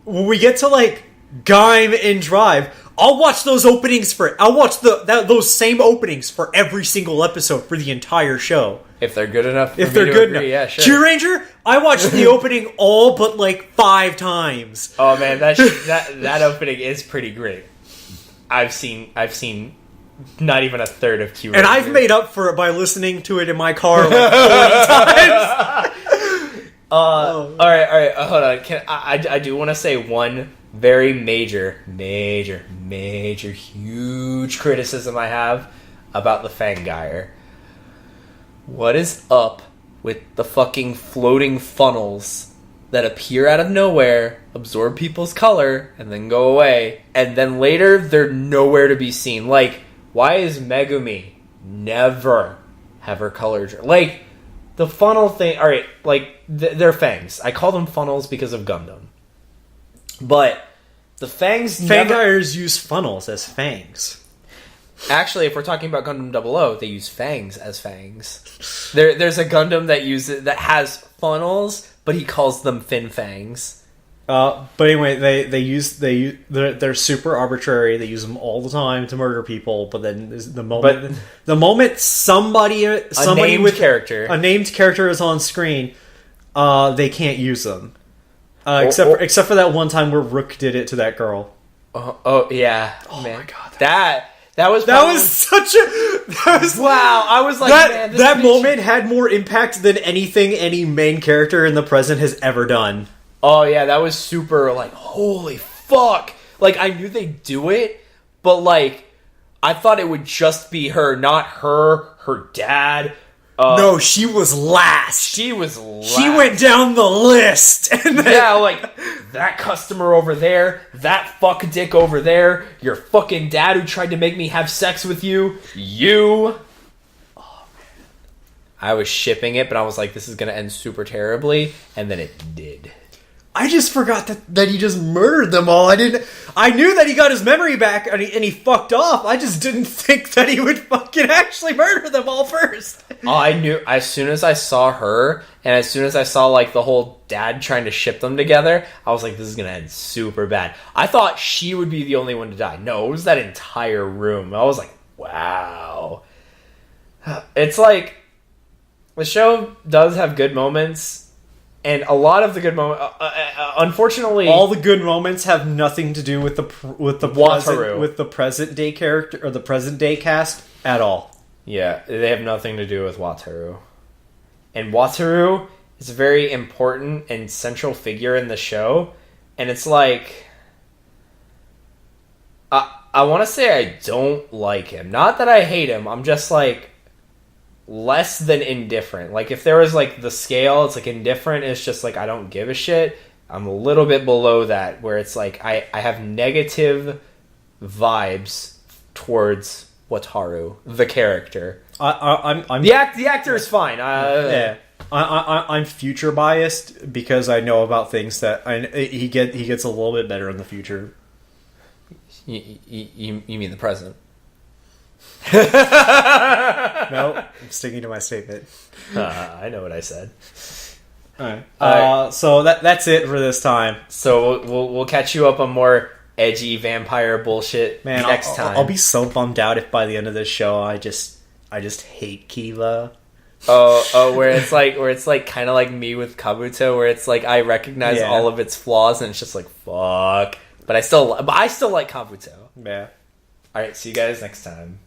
when we get to like Gaim and Drive, I'll watch those openings I'll watch those same openings for every single episode for the entire show.
If they're good enough.
If they're good enough. Yeah, sure. Q-Ranger, I watched the opening all but like 5 times.
Oh man, that opening is pretty great. I've seen not even a third of Q-Ranger.
And I've made up for it by listening to it in my car like 40 times.
All right, hold on. I do want to say one very major, huge criticism I have about the Fangire. What is up with the fucking floating funnels that appear out of nowhere, absorb people's color, and then go away, and then later they're nowhere to be seen? Like, why is Megumi never have her color? Like, the funnel thing, alright, like, they're fangs. I call them funnels because of Gundam. But the fangs
Fangires use funnels as fangs.
Actually, if we're talking about Gundam 00, they use fangs as fangs. There's a Gundam that has funnels, but he calls them fin fangs.
But anyway, they're super arbitrary. They use them all the time to murder people. But then the moment somebody
named
with
character,
a named character is on screen, they can't use them. Except for that one time where Rook did it to that girl.
Oh yeah.
Oh
man.
my god.
That was
such a
wow. I was like,
that moment had more impact than anything any main character in the present has ever done.
Oh yeah, that was super, like, holy fuck. Like, I knew they'd do it, but, like, I thought it would just be her, not her dad.
No, she was last.
She was last.
She went down the list. And then...
Yeah, like, that customer over there, that fuck dick over there, your fucking dad who tried to make me have sex with you, you... Oh, man. I was shipping it, but I was like, this is gonna end super terribly, and then it did.
I just forgot that he just murdered them all. I knew that he got his memory back and he fucked off. I just didn't think that he would fucking actually murder them all first.
I knew as soon as I saw her and as soon as I saw like the whole dad trying to ship them together, I was like, this is gonna end super bad. I thought she would be the only one to die. No, it was that entire room. I was like, wow. It's like the show does have good moments. And a lot of the good moments, unfortunately,
all the good moments have nothing to do with the present day character or the present day cast at all.
Yeah, they have nothing to do with Wataru. And Wataru is a very important and central figure in the show. And it's like, I want to say I don't like him. Not that I hate him. I'm just like, less than indifferent. Like, if there was, like, the scale, it's, like, indifferent, it's just, like, I don't give a shit. I'm a little bit below that, where it's, like, I have negative vibes towards Wataru, the character.
I'm
the actor is fine.
Yeah. I'm future biased because I know about things that he gets a little bit better in the future.
You mean the present?
No, I'm sticking to my statement.
I know what I said.
All right. So that's it for this time.
So we'll catch you up on more edgy vampire bullshit next time.
I'll be so bummed out if by the end of this show I just hate Kiva.
Where it's like kind of like me with Kabuto, where it's like I recognize all of its flaws and it's just like fuck, but I still like Kabuto.
Yeah.
All right, see you guys next time.